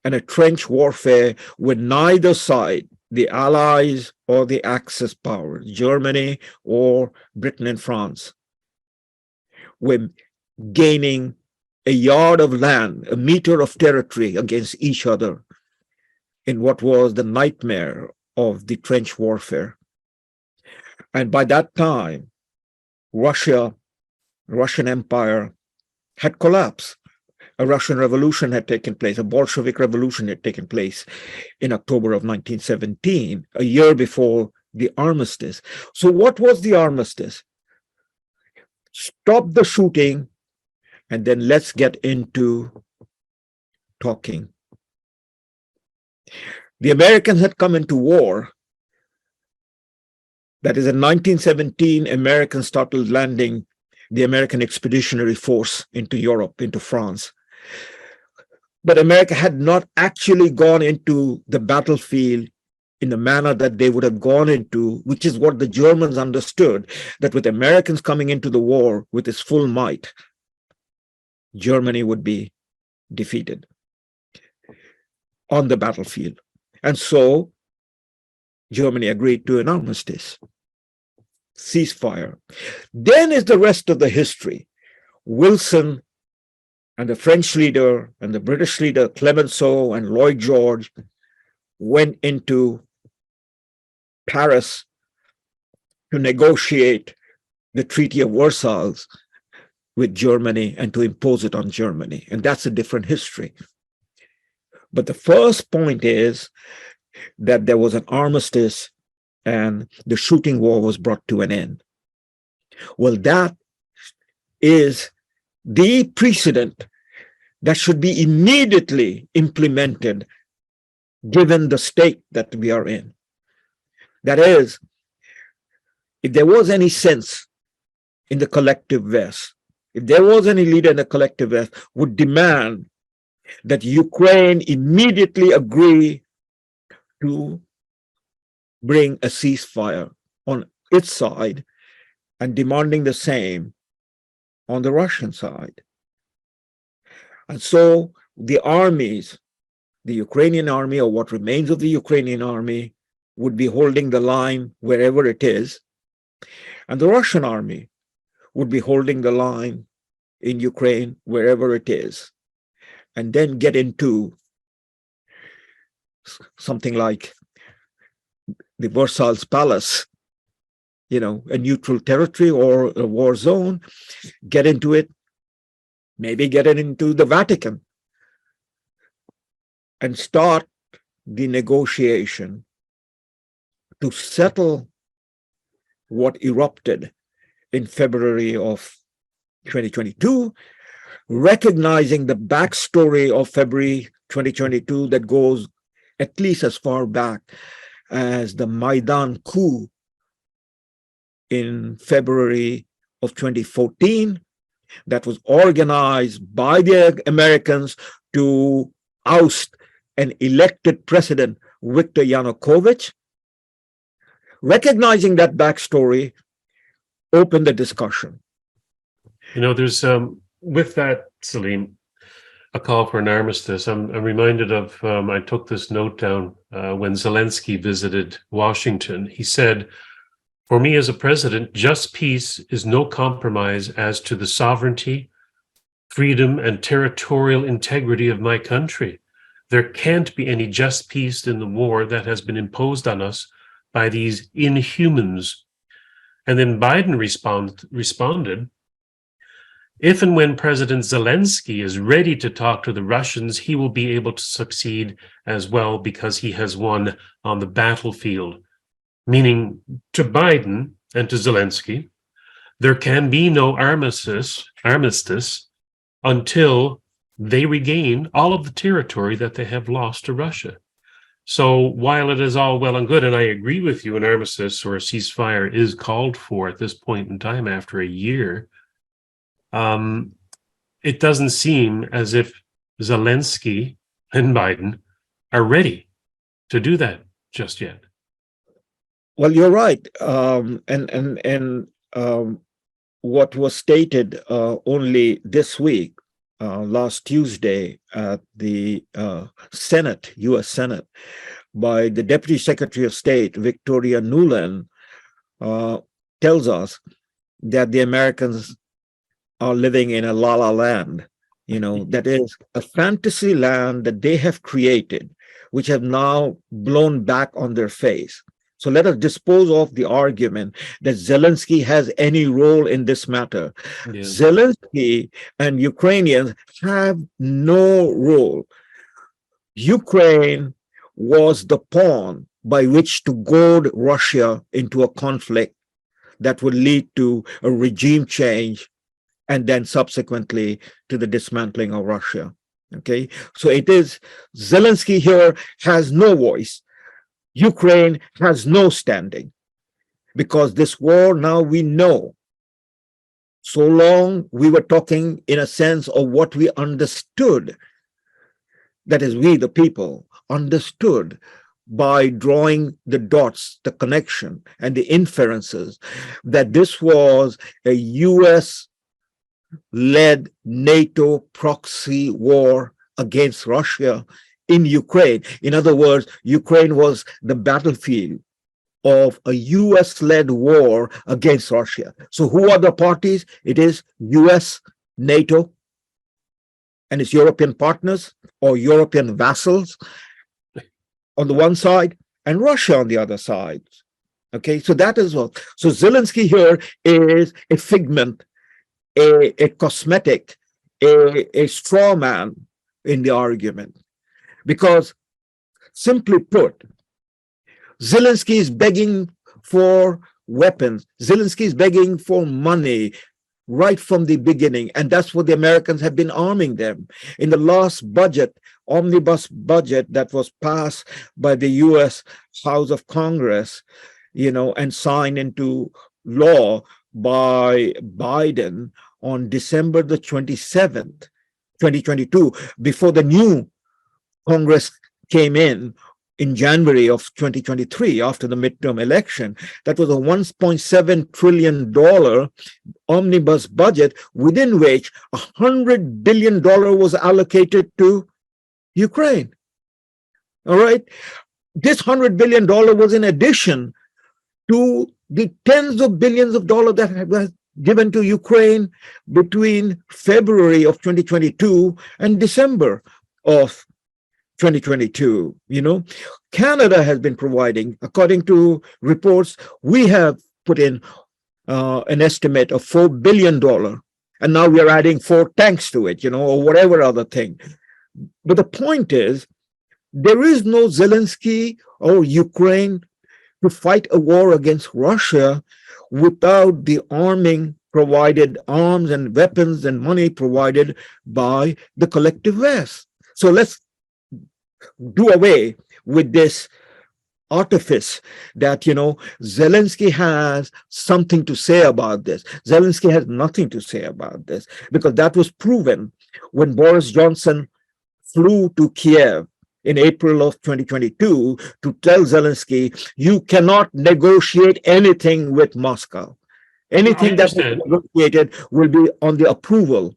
and a trench warfare with neither side, the Allies or the Axis powers, Germany or Britain and France, were gaining a yard of land, a meter of territory against each other in what was the nightmare of the trench warfare. And by that time, Russian Empire had collapsed. a Russian revolution had taken place, a Bolshevik revolution had taken place in October of 1917, a year before the armistice. So what was the armistice? Stop the shooting, and then let's get into talking. The Americans had come into war. That is, in 1917, Americans started landing the American Expeditionary Force into Europe, into France. But America had not actually gone into the battlefield in the manner that they would have gone into, which is what the Germans understood, that with Americans coming into the war with its full might, Germany would be defeated on the battlefield. And so Germany agreed to an armistice, ceasefire. Then is the rest of the history. Wilson and the French leader and the British leader, Clemenceau and Lloyd George, went into Paris to negotiate the Treaty of Versailles with Germany and to impose it on Germany. And that's a different history. But the first point is that there was an armistice and the shooting war was brought to an end. Well, that is the precedent that should be immediately implemented given the state that we are in. That is, if there was any sense in the collective West, if there was any leader in the collective West would demand that Ukraine immediately agree to bring a ceasefire on its side and demanding the same on the Russian side. And so the armies, the Ukrainian army or what remains of the Ukrainian army, would be holding the line wherever it is, and the Russian army would be holding the line in Ukraine wherever it is, and then get into something like the Versailles Palace, a neutral territory or a war zone, get into it, maybe get it into the Vatican, and start the negotiation to settle what erupted in February of 2022, recognizing the backstory of February 2022 that goes at least as far back as the Maidan coup in February of 2014 that was organized by the Americans to oust an elected president, Viktor Yanukovych. Recognizing that backstory opened the discussion. There's with that, Salim, a call for an armistice. I'm reminded of, I took this note down when Zelensky visited Washington. He said, "For me as a president, just peace is no compromise as to the sovereignty, freedom, and territorial integrity of my country. There can't be any just peace in the war that has been imposed on us by these inhumans." And then Biden responded, "If and when President Zelensky is ready to talk to the Russians, he will be able to succeed as well because he has won on the battlefield." Meaning to Biden and to Zelensky, there can be no armistice until they regain all of the territory that they have lost to Russia. So while it is all well and good, and I agree with you, an armistice or a ceasefire is called for at this point in time after a year, it doesn't seem as if Zelensky and Biden are ready to do that just yet. Well, you're right. What was stated only this week, last Tuesday at the Senate, U.S. Senate, by the Deputy Secretary of State, Victoria Nuland, tells us that the Americans are living in a la-la land, that is a fantasy land that they have created, which have now blown back on their face. So let us dispose of the argument that Zelensky has any role in this matter. Yeah. Zelensky and Ukrainians have no role. Ukraine was the pawn by which to goad Russia into a conflict that would lead to a regime change and then subsequently to the dismantling of Russia. Okay, so it is Zelensky here has no voice. Ukraine has no standing because this war now we know. So long we were talking in a sense of what we understood. That is, we, the people, understood by drawing the dots, the connection, and the inferences that this was a US-led NATO proxy war against Russia in Ukraine. In other words, Ukraine was the battlefield of a US-led war against Russia. So who are the parties? It is US, NATO, and its European partners or European vassals on the one side and Russia on the other side. Okay, so that is what. So Zelensky here is a figment, a cosmetic, a straw man in the argument. Because simply put, Zelensky is begging for weapons. Zelensky is begging for money right from the beginning. And that's what the Americans have been arming them. In the last budget, omnibus budget that was passed by the US House of Congress, and signed into law by Biden on December the 27th, 2022, before the new Congress came in January of 2023, after the midterm election. That was a $1.7 trillion omnibus budget, within which $100 billion was allocated to Ukraine. All right. This $100 billion was in addition to the tens of billions of dollars that was given to Ukraine between February of 2022 and December of 2022. Canada has been providing, according to reports, we have put in an estimate of $4 billion, and now we are adding 4 tanks to it, or whatever other thing. But the point is, there is no Zelensky or Ukraine to fight a war against Russia without the provided arms and weapons and money provided by the collective West. So let's do away with this artifice that, Zelensky has something to say about this. Zelensky has nothing to say about this, because that was proven when Boris Johnson flew to Kiev in April of 2022 to tell Zelensky, you cannot negotiate anything with Moscow. Anything that is negotiated will be on the approval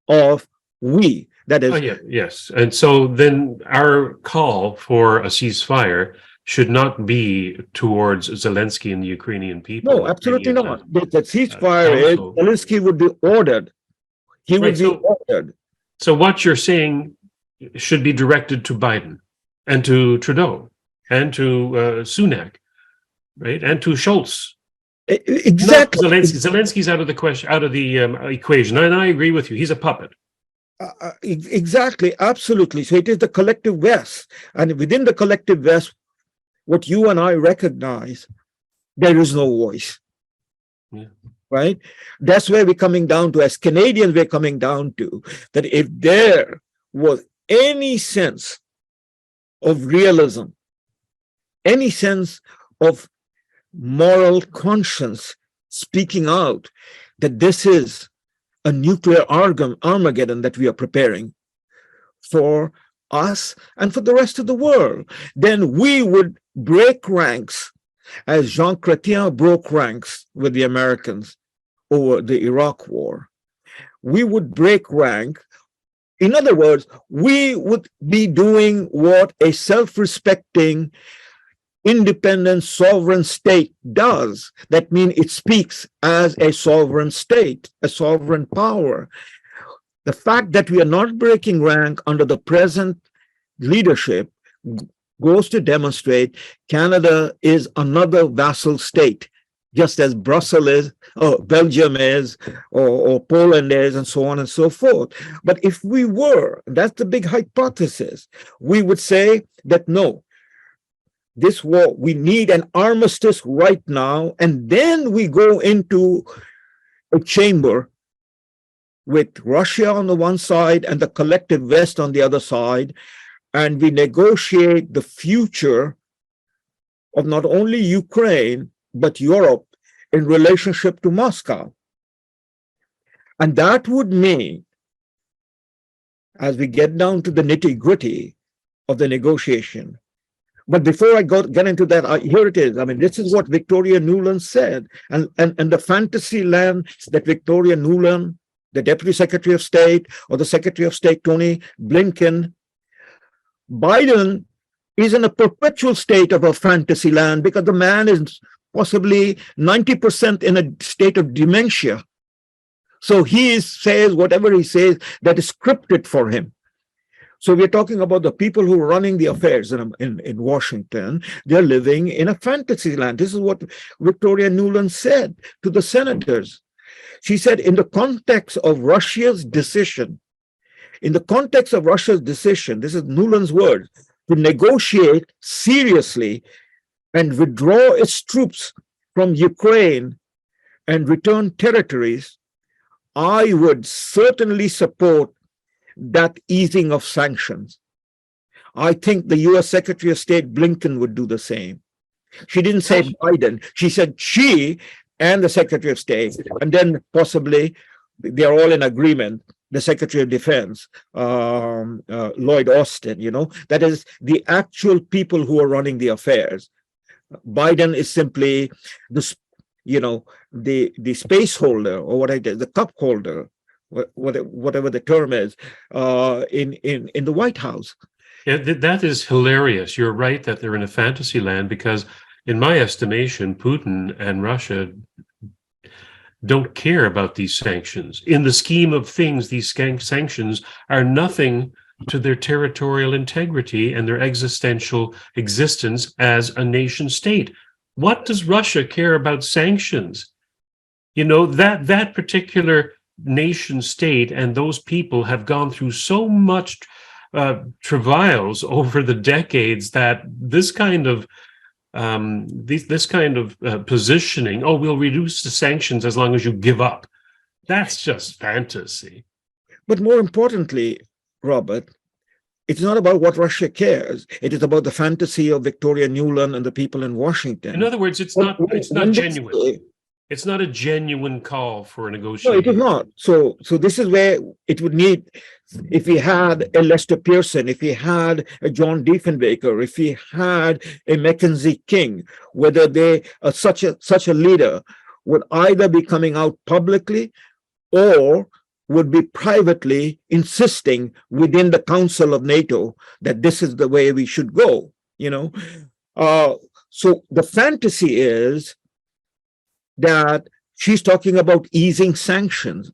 of we. That is, yes. And so then our call for a ceasefire should not be towards Zelensky and the Ukrainian people. No, absolutely not. The ceasefire is Zelensky would be ordered. He would be ordered. So what you're saying should be directed to Biden and to Trudeau and to Sunak, right? And to Scholz. Exactly. Zelensky's out of the question, out of the equation. And I agree with you. He's a puppet. Exactly, absolutely. So it is the collective West, and within the collective West, what you and I recognize, there is no voice. Yeah. Right? That's where we're coming down to, as Canadians, we're coming down to, that if there was any sense of realism, any sense of moral conscience speaking out that this is a nuclear Armageddon that we are preparing for us and for the rest of the world, then we would break ranks as Jean Chrétien broke ranks with the Americans over the Iraq War. We would break rank. In other words, we would be doing what a self-respecting, independent, sovereign state does. That means it speaks as a sovereign state, a sovereign power. The fact that we are not breaking rank under the present leadership goes to demonstrate Canada is another vassal state, just as Brussels is, or Belgium is, or Poland is, and so on and so forth. But if we were, that's the big hypothesis, we would say that no, this war, we need an armistice right now, and then we go into a chamber with Russia on the one side and the collective West on the other side, and we negotiate the future of not only Ukraine, but Europe in relationship to Moscow. And that would mean, as we get down to the nitty-gritty of the negotiation, but before I get into that, here it is. I mean, this is what Victoria Nuland said. And the fantasy land that Victoria Nuland, the Deputy Secretary of State, or the Secretary of State, Tony Blinken, Biden is in a perpetual state of a fantasy land because the man is possibly 90% in a state of dementia. So he says whatever he says that is scripted for him. So we're talking about the people who are running the affairs in Washington. They're living in a fantasy land. This is what Victoria Nuland said to the senators. She said, in the context of Russia's decision, this is Nuland's word, to negotiate seriously and withdraw its troops from Ukraine and return territories, I would certainly support that easing of sanctions. I think the US Secretary of State Blinken would do the same. She didn't say Biden. She said she and the Secretary of State, and then possibly they're all in agreement. The Secretary of Defense, Lloyd Austin, that is the actual people who are running the affairs. Biden is simply the space holder, or what I did, the cup holder, whatever the term is, in the White House. Yeah, that is hilarious. You're right that they're in a fantasy land because, in my estimation, Putin and Russia don't care about these sanctions. In the scheme of things, these sanctions are nothing to their territorial integrity and their existential existence as a nation state. What does Russia care about sanctions? That particular nation state and those people have gone through so much travails over the decades that this kind of positioning, we'll reduce the sanctions as long as you give up, that's just fantasy. But more importantly, Robert, it's not about what Russia cares. It is about the fantasy of Victoria Nuland and the people in Washington. In other words, it's not genuine. It's not a genuine call for a negotiation. No, it is not. So this is where it would need, if we had a Lester Pearson, if we had a John Diefenbaker, if we had a Mackenzie King, whether they are such a leader would either be coming out publicly or would be privately insisting within the Council of NATO that this is the way we should go, So the fantasy is that she's talking about easing sanctions.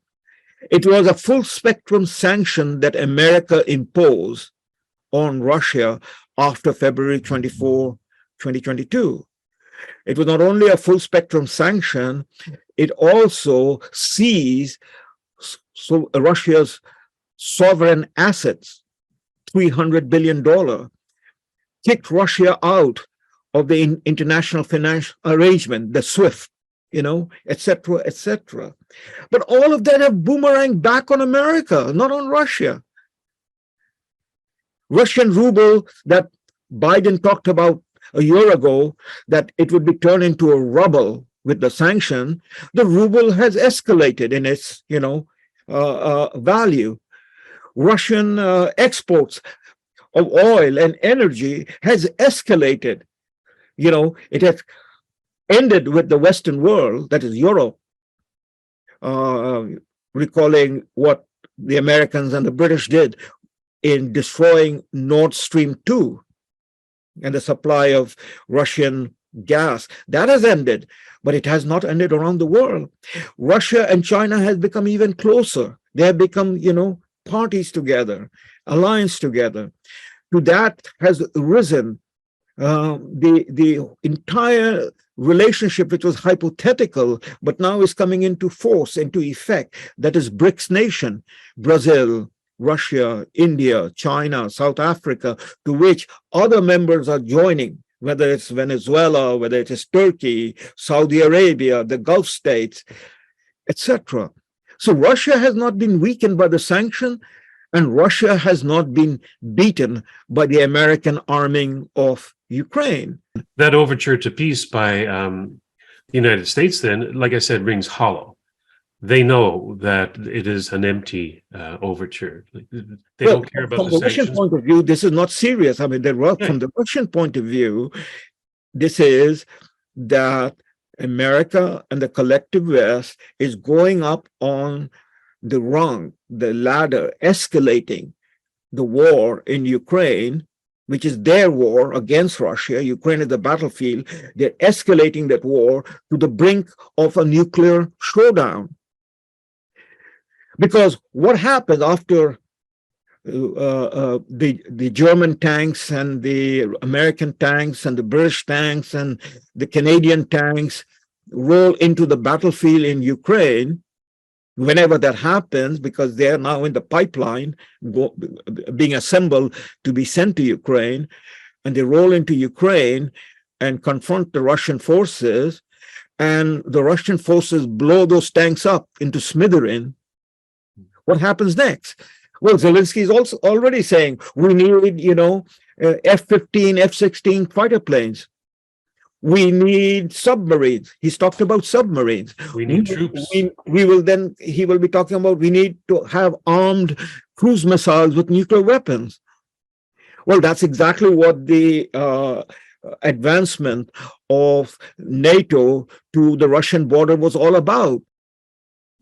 It was a full spectrum sanction that America imposed on Russia after February 24, 2022. It was not only a full spectrum sanction, it also seized Russia's sovereign assets, $300 billion, kicked Russia out of the international financial arrangement, the SWIFT, et cetera, et cetera. But all of that have boomeranged back on America, not on Russia. Russian ruble that Biden talked about a year ago, that it would be turned into a ruble with the sanction, the ruble has escalated in its, value. Russian exports of oil and energy has escalated. It has ended with the Western world, that is Europe, recalling what the Americans and the British did in destroying Nord Stream 2 and the supply of Russian gas. That has ended, but it has not ended around the world. Russia and China has become even closer. They have become, parties together, alliance together. To that has risen the entire relationship, which was hypothetical, but now is coming into force, into effect. That is BRICS nation, Brazil, Russia, India, China, South Africa, to which other members are joining, whether it's Venezuela, whether it is Turkey, Saudi Arabia, the Gulf states, etc. So Russia has not been weakened by the sanction, and Russia has not been beaten by the American arming of Ukraine. That overture to peace by the United States, then, like I said, rings hollow. They know that it is an empty overture. They don't care about from the the Russian sanctions. point of view, this is not serious. I mean, from the Russian point of view, this is that America and the collective West is going up on the rung, the ladder, escalating the war in Ukraine, which is their war against Russia. Ukraine is the battlefield. They're escalating that war to the brink of a nuclear showdown. Because what happens after the German tanks and the American tanks and the British tanks and the Canadian tanks roll into the battlefield in Ukraine, whenever that happens, because they are now in the pipeline being assembled to be sent to Ukraine, and they roll into Ukraine and confront the Russian forces, and the Russian forces blow those tanks up into smithereens, what happens next? Well, Zelensky is also already saying we need, F-15, F-16 fighter planes. We need submarines. He's talked about submarines. We need troops. He will be talking about we need to have armed cruise missiles with nuclear weapons. Well, that's exactly what the advancement of NATO to the Russian border was all about.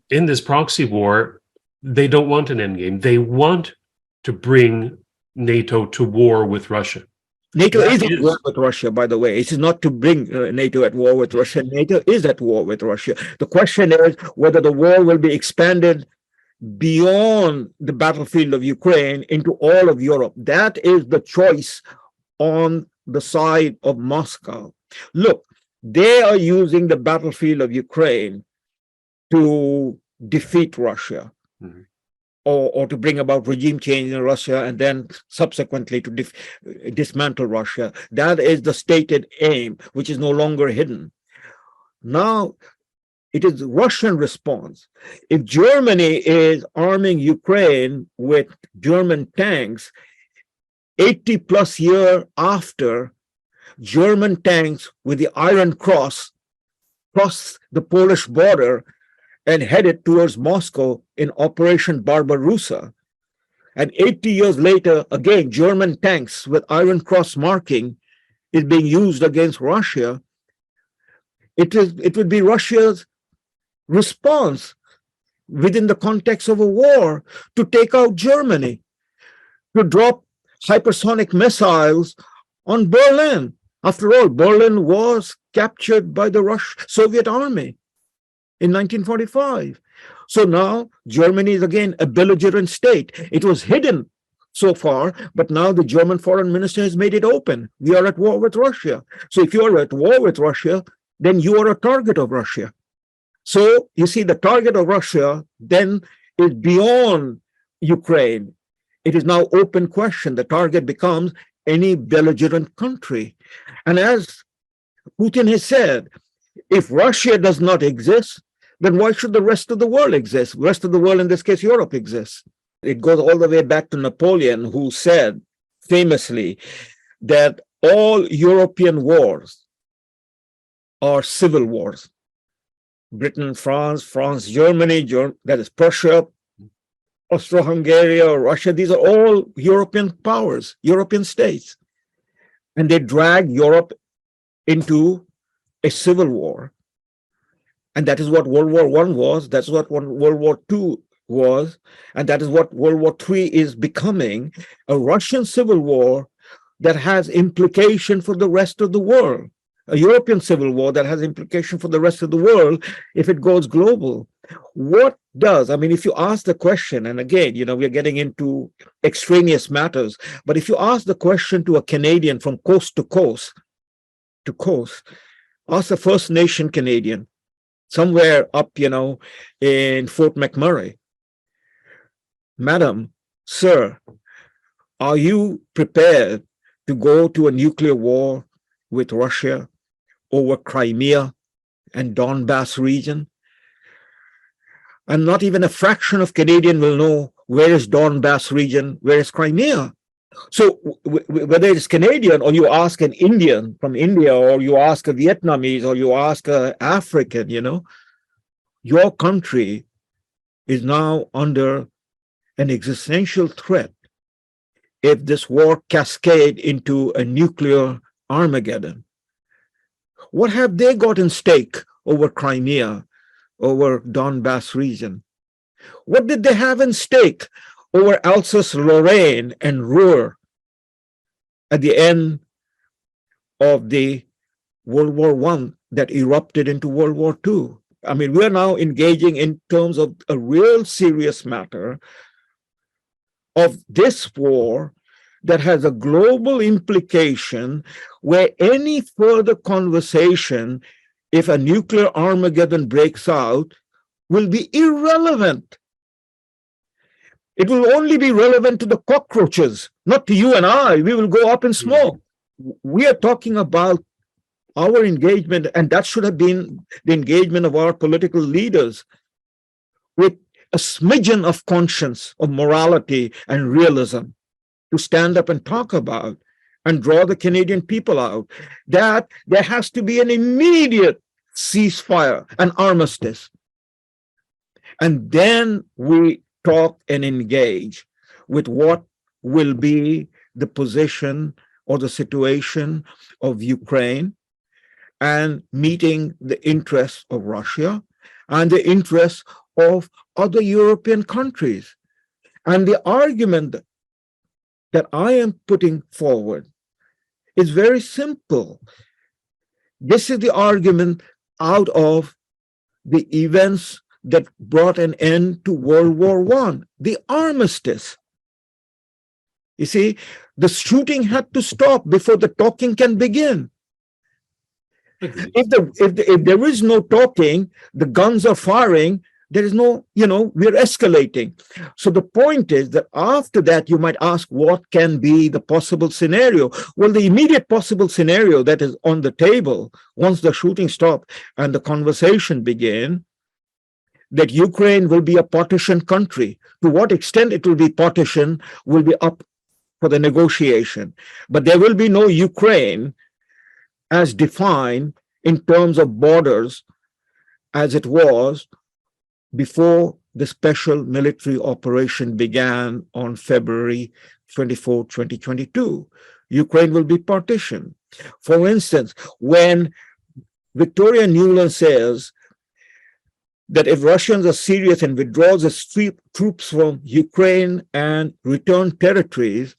In this proxy war, they don't want an endgame. They want to bring NATO to war with Russia. NATO is at war with Russia, by the way. It is not to bring NATO at war with Russia. NATO is at war with Russia. The question is whether the war will be expanded beyond the battlefield of Ukraine into all of Europe. That is the choice on the side of Moscow. Look, they are using the battlefield of Ukraine to defeat Russia. Mm-hmm. Or to bring about regime change in Russia and then subsequently to dismantle Russia. That is the stated aim, which is no longer hidden. Now, it is Russian response. If Germany is arming Ukraine with German tanks, 80 plus years after German tanks with the Iron Cross crossed the Polish border and headed towards Moscow in Operation Barbarossa. And 80 years later, again, German tanks with Iron Cross marking is being used against Russia. It would be Russia's response within the context of a war to take out Germany, to drop hypersonic missiles on Berlin. After all, Berlin was captured by the Soviet army in 1945. So now Germany is again a belligerent state. It was hidden so far, but now the German foreign minister has made it open. We are at war with Russia. So if you are at war with Russia, then you are a target of Russia. So you see, the target of Russia then is beyond Ukraine. It is now open question. The target becomes any belligerent country. And as Putin has said, if Russia does not exist, then why should the rest of the world exist? The rest of the world, in this case, Europe, exists. It goes all the way back to Napoleon, who said famously that all European wars are civil wars. Britain, France, Germany, that is Prussia, Austro-Hungary, or Russia, these are all European powers, European states. And they drag Europe into a civil war. And that is what World War I was. That's what World War II was. And that is what World War III is becoming, a Russian civil war that has implication for the rest of the world. a European civil war that has implication for the rest of the world if it goes global. What does, I mean, if you ask the question, and again, we're getting into extraneous matters, but if you ask the question to a Canadian from coast to coast, ask a First Nation Canadian somewhere up, in Fort McMurray, Madam, sir, are you prepared to go to a nuclear war with Russia over Crimea and Donbass region? And not even a fraction of Canadian will know where is Donbass region, where is Crimea. So whether it's Canadian or you ask an Indian from India or you ask a Vietnamese or you ask an African, your country is now under an existential threat if this war cascade into a nuclear Armageddon. What have they got in stake over Crimea, over Donbass region? What did they have in stake over Alsace-Lorraine and Ruhr at the end of the World War I that erupted into World War II? I mean, we're now engaging in terms of a real serious matter of this war that has a global implication where any further conversation, if a nuclear Armageddon breaks out, will be irrelevant. It will only be relevant to the cockroaches, not to you and I. We will go up in smoke. We are talking about our engagement, and that should have been the engagement of our political leaders with a smidgen of conscience, of morality and realism to stand up and talk about and draw the Canadian people out, that there has to be an immediate ceasefire, an armistice. And then we talk and engage with what will be the position or the situation of Ukraine and meeting the interests of Russia and the interests of other European countries. And the argument that I am putting forward is very simple. This is the argument out of the events that brought an end to World War I, the armistice. You see, the shooting had to stop before the talking can begin. If there is no talking, the guns are firing, there is no, we're escalating. So the point is that after that, you might ask, what can be the possible scenario? Well, the immediate possible scenario that is on the table, once the shooting stopped and the conversation began, that Ukraine will be a partitioned country. To what extent it will be partitioned will be up for the negotiation. But there will be no Ukraine as defined in terms of borders as it was before the special military operation began on February 24, 2022. Ukraine will be partitioned. For instance, when Victoria Nuland says that if Russians are serious and withdraws its troops from Ukraine and return territories,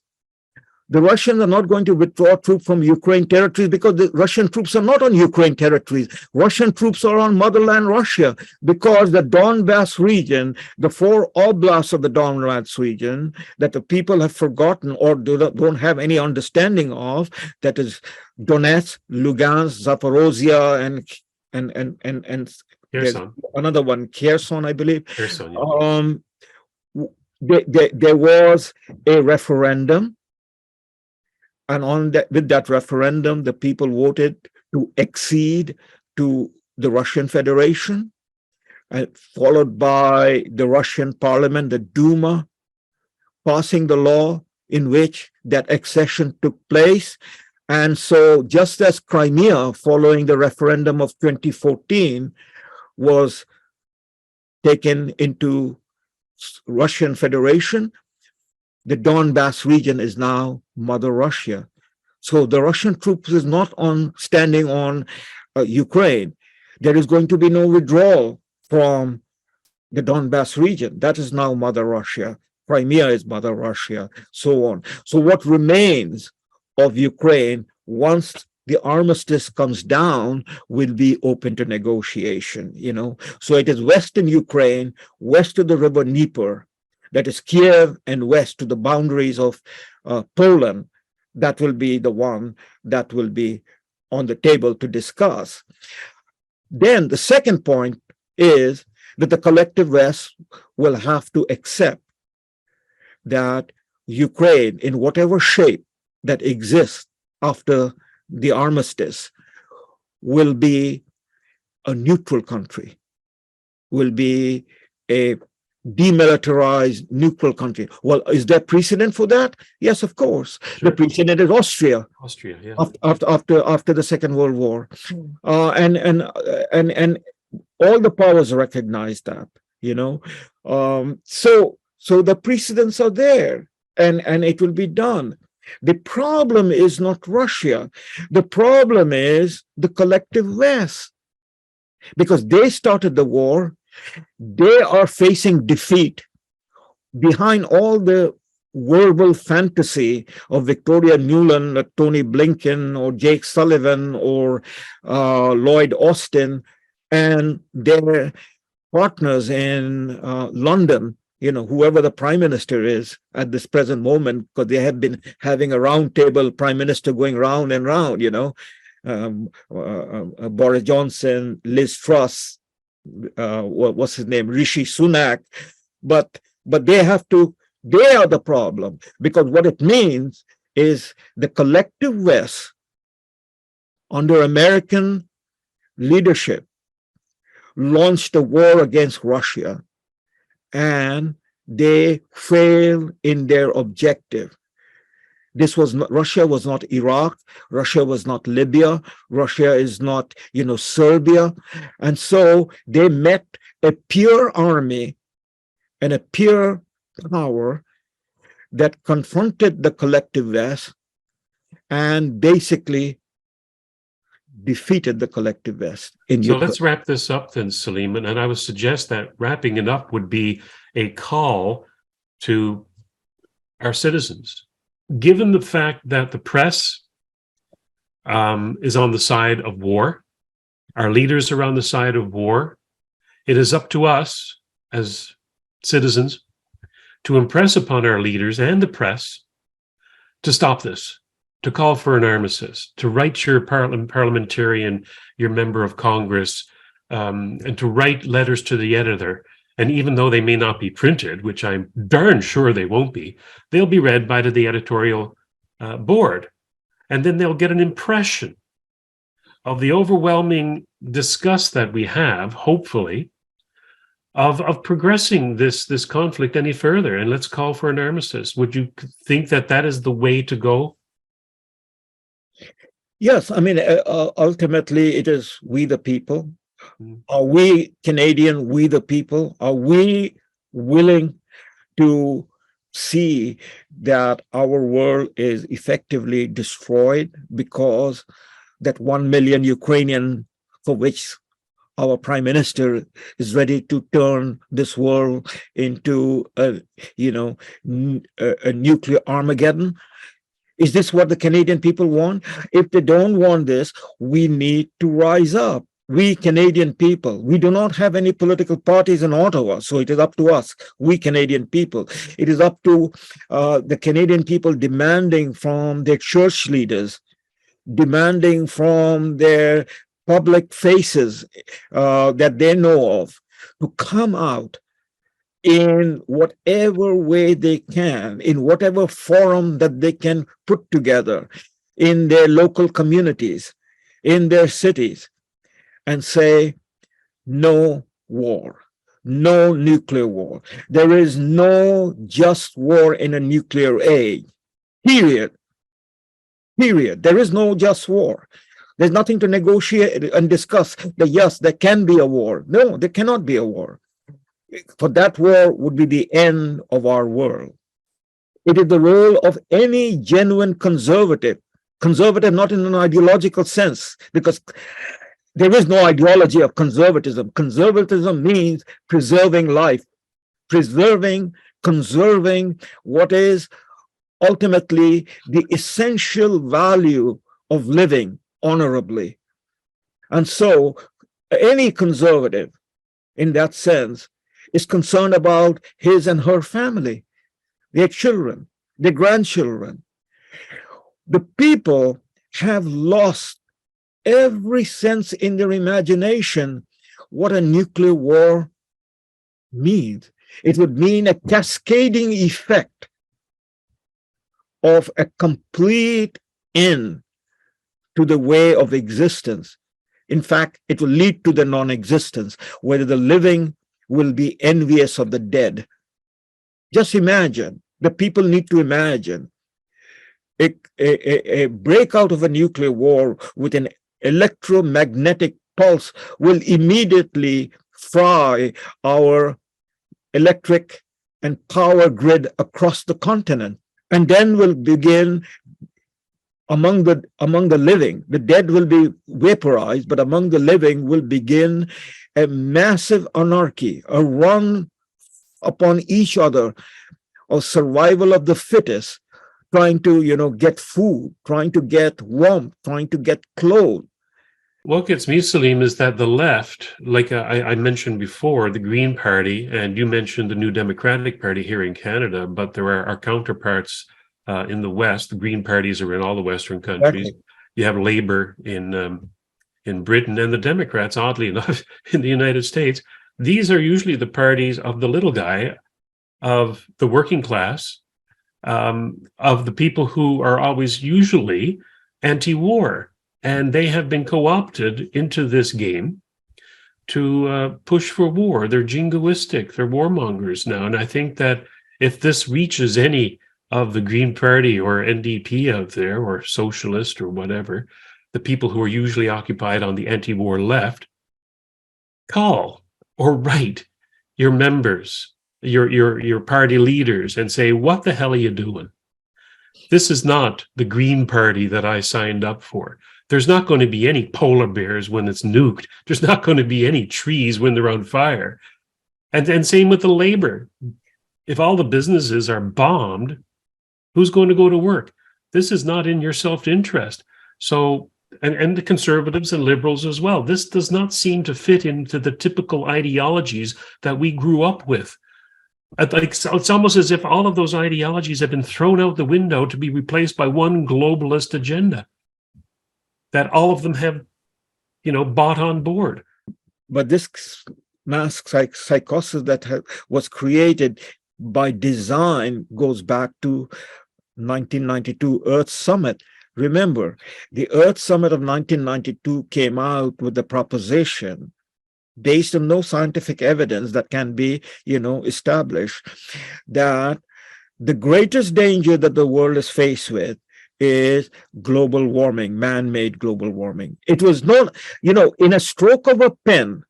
the Russians are not going to withdraw troops from Ukraine territories because the Russian troops are not on Ukraine territories. Russian troops are on motherland Russia because the Donbass region, the 4 oblasts of the Donbass region that the people have forgotten or don't have any understanding of, that is Donetsk, Lugansk, Zaporozhia, and another one, Kherson, I believe. Kherson, yeah. There was a referendum. And with that referendum, the people voted to accede to the Russian Federation, followed by the Russian parliament, the Duma, passing the law in which that accession took place. And so just as Crimea, following the referendum of 2014, was taken into Russian Federation, the Donbass region is now Mother Russia. So the Russian troops is not standing on Ukraine. There is going to be no withdrawal from the Donbass region. That is now Mother Russia. Crimea is Mother Russia, so on. So what remains of Ukraine once the armistice comes down, will be open to negotiation, So it is western Ukraine, west of the river Dnieper, that is Kiev, and west to the boundaries of Poland, that will be the one that will be on the table to discuss. Then the second point is that the collective West will have to accept that Ukraine, in whatever shape that exists after the armistice, will be a neutral country, will be a demilitarized neutral country. Well, is there precedent for that? Yes, of course. Sure. The precedent is Austria. Austria, yeah. After the Second World War, and all the powers recognize that, So the precedents are there, and it will be done. The problem is not Russia. The problem is the collective West, because they started the war. They are facing defeat behind all the verbal fantasy of Victoria Nuland, or Tony Blinken, or Jake Sullivan, or Lloyd Austin, and their partners in London, whoever the prime minister is at this present moment, because they have been having a roundtable prime minister going round and round, Boris Johnson, Liz Truss, what's his name, Rishi Sunak, but they are the problem, because what it means is the collective West under American leadership launched a war against Russia, and they failed in their objective. Russia was not Iraq, Russia was not Libya, Russia is not, Serbia. And so they met a pure army and a pure power that confronted the collective West and basically defeated the collective West in So Ukraine. let's wrap this up then, Salim. And I would suggest that wrapping it up would be a call to our citizens. Given the fact that the press is on the side of war, our leaders are on the side of war, it is up to us as citizens to impress upon our leaders and the press to stop this, to call for an armistice, to write your parliamentarian, your member of Congress, and to write letters to the editor. And even though they may not be printed, which I'm darn sure they won't be, they'll be read by the editorial board. And then they'll get an impression of the overwhelming disgust that we have, hopefully, of progressing this conflict any further. And let's call for an armistice. Would you think that that is the way to go? Yes, I mean, ultimately, it is we the people. Are we Canadian, we the people? Are we willing to see that our world is effectively destroyed because that 1 million Ukrainian, for which our prime minister is ready to turn this world into a nuclear Armageddon? Is this what the Canadian people want? If they don't want this, we need to rise up. We Canadian people, we do not have any political parties in Ottawa, so it is up to us, we Canadian people. It is up to the Canadian people demanding from their church leaders, demanding from their public faces that they know of, to come out in whatever way they can, in whatever forum that they can put together in their local communities, in their cities, and say, no war, no nuclear war. There is no just war in a nuclear age, period. Period. There is no just war. There's nothing to negotiate and discuss that, yes, there can be a war. No, there cannot be a war. For that war would be the end of our world. It is the role of any genuine conservative not in an ideological sense, because there is no ideology of conservatism. Conservatism means preserving life, conserving what is ultimately the essential value of living, honorably. And so any conservative in that sense is concerned about his and her family, their children, their grandchildren. The people have lost every sense in their imagination what a nuclear war means. It would mean a cascading effect of a complete end to the way of existence. In fact, it will lead to the non-existence, where the living will be envious of the dead. Just imagine, the people need to imagine a breakout of a nuclear war with an electromagnetic pulse will immediately fry our electric and power grid across the continent. And then will begin among the living. The dead will be vaporized, but among the living will begin a massive anarchy, a run upon each other, of survival of the fittest, trying to, get food, trying to get warmth, trying to get clothes. What gets me, Salim, is that the left, like I mentioned before, the Green Party, and you mentioned the New Democratic Party here in Canada, but there are our counterparts in the West. The Green parties are in all the Western countries. Exactly. You have Labour in Britain, and the Democrats, oddly enough, in the United States. These are usually the parties of the little guy, of the working class, of the people who are always usually anti-war. And they have been co-opted into this game to push for war. They're jingoistic, they're warmongers now. And I think that if this reaches any of the Green Party or NDP out there, or socialist or whatever, the people who are usually occupied on the anti-war left, call or write your members, your party leaders, and say, what the hell are you doing? This is not the Green Party that I signed up for. There's not going to be any polar bears when it's nuked. There's not going to be any trees when they're on fire. And same with the labor. If all the businesses are bombed, who's going to go to work? This is not in your self-interest. So, and the conservatives and liberals as well. This does not seem to fit into the typical ideologies that we grew up with. It's almost as if all of those ideologies have been thrown out the window to be replaced by one globalist agenda that all of them have, bought on board. But this mass psychosis that was created by design goes back to 1992 Earth Summit. Remember, the Earth Summit of 1992 came out with the proposition, based on no scientific evidence that can be, established, that the greatest danger that the world is faced with is global warming, man-made global warming. It was not, in a stroke of a pen,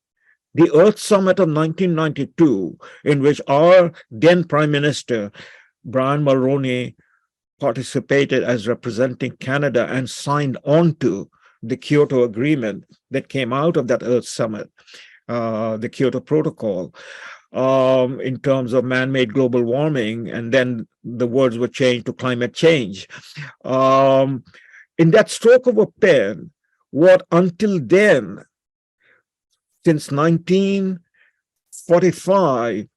the Earth Summit of 1992, in which our then Prime Minister, Brian Mulroney, participated as representing Canada and signed on to the Kyoto Agreement that came out of that Earth Summit, the Kyoto Protocol, in terms of man-made global warming, and then the words were changed to climate change. In that stroke of a pen, what until then, since 1945,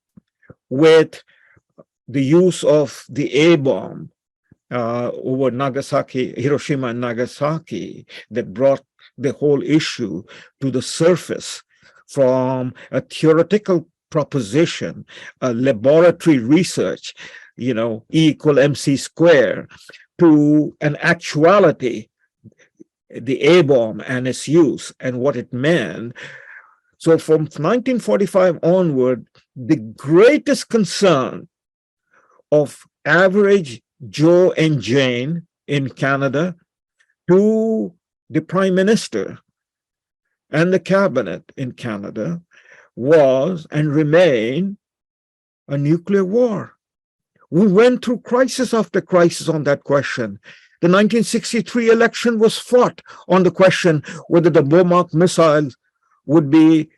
with the use of the A-bomb over Hiroshima and Nagasaki, that brought the whole issue to the surface from a theoretical proposition, a laboratory research, E equal MC square, to an actuality, the A-bomb and its use and what it meant. So from 1945 onward, the greatest concern of average Joe and Jane in Canada to the Prime Minister and the cabinet in Canada was and remained a nuclear war. We went through crisis after crisis on that question. The 1963 election was fought on the question whether the Bomark missiles would be,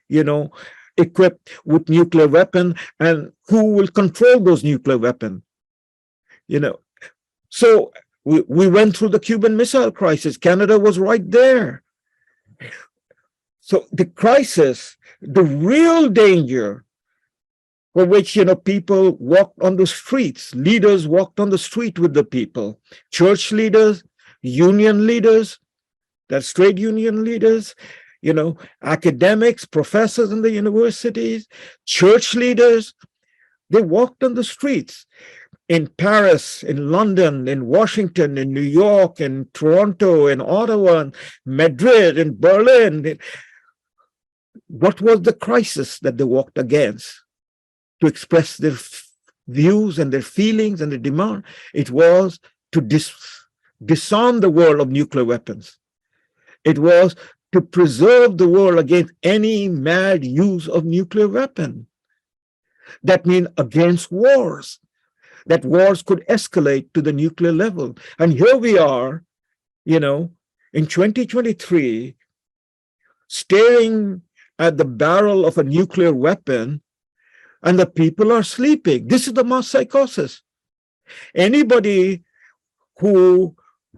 equipped with nuclear weapon, and who will control those nuclear weapons. So We went through the Cuban Missile Crisis. Canada was right there. So the crisis, the real danger for which, people walked on the streets, leaders walked on the street with the people, church leaders, union leaders, that's trade union leaders, academics, professors in the universities, church leaders, they walked on the streets in Paris, in London, in Washington, in New York, in Toronto, in Ottawa, in Madrid, in Berlin. What was the crisis that they walked against to express their views and their feelings and their demand? It was to disarm the world of nuclear weapons. It was to preserve the world against any mad use of nuclear weapon. That means against wars, that wars could escalate to the nuclear level. And here we are, in 2023, staring at the barrel of a nuclear weapon, and the people are sleeping. This is the mass psychosis. Anybody who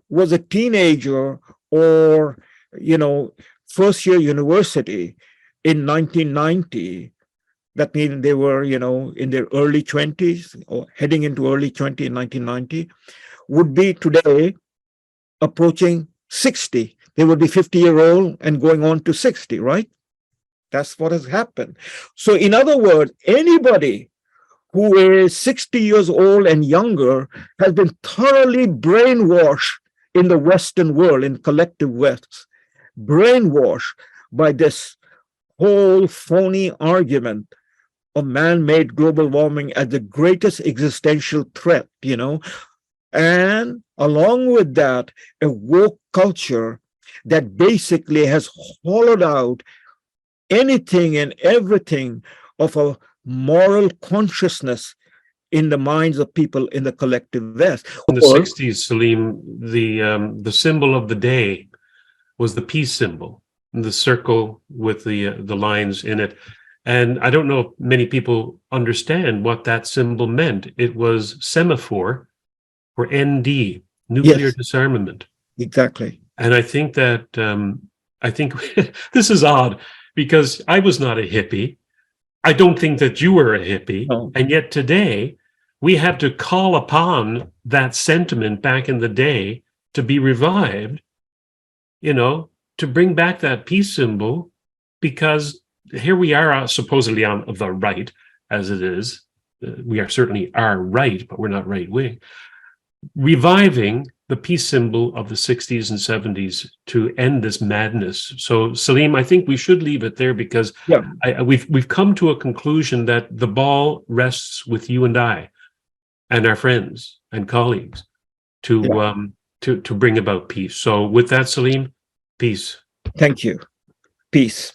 was a teenager or, first year university in 1990, that means they were, in their early 20s or heading into early 20 in 1990, would be today approaching 60. They would be 50-year-old and going on to 60, right? That's what has happened. So in other words, anybody who is 60 years old and younger has been thoroughly brainwashed in the Western world, in collective West, brainwashed by this whole phony argument of man-made global warming as the greatest existential threat, and along with that, a woke culture that basically has hollowed out anything and everything of a moral consciousness in the minds of people in the collective West. In the 60s, Salim, the symbol of the day was the peace symbol, the circle with the lines in it. And I don't know if many people understand what that symbol meant. It was semaphore for ND, nuclear disarmament. Exactly. And I think that, this is odd because I was not a hippie. I don't think that you were a hippie. No. And yet today we have to call upon that sentiment back in the day to be revived, to bring back that peace symbol, because here we are supposedly on the right, as it is. We are certainly are right, but we're not right wing. Reviving the peace symbol of the 60s and 70s to end this madness. So, Salim, I think we should leave it there because we've come to a conclusion that the ball rests with you and I, and our friends and colleagues, to bring about peace. So, with that, Salim, peace. Thank you. Peace.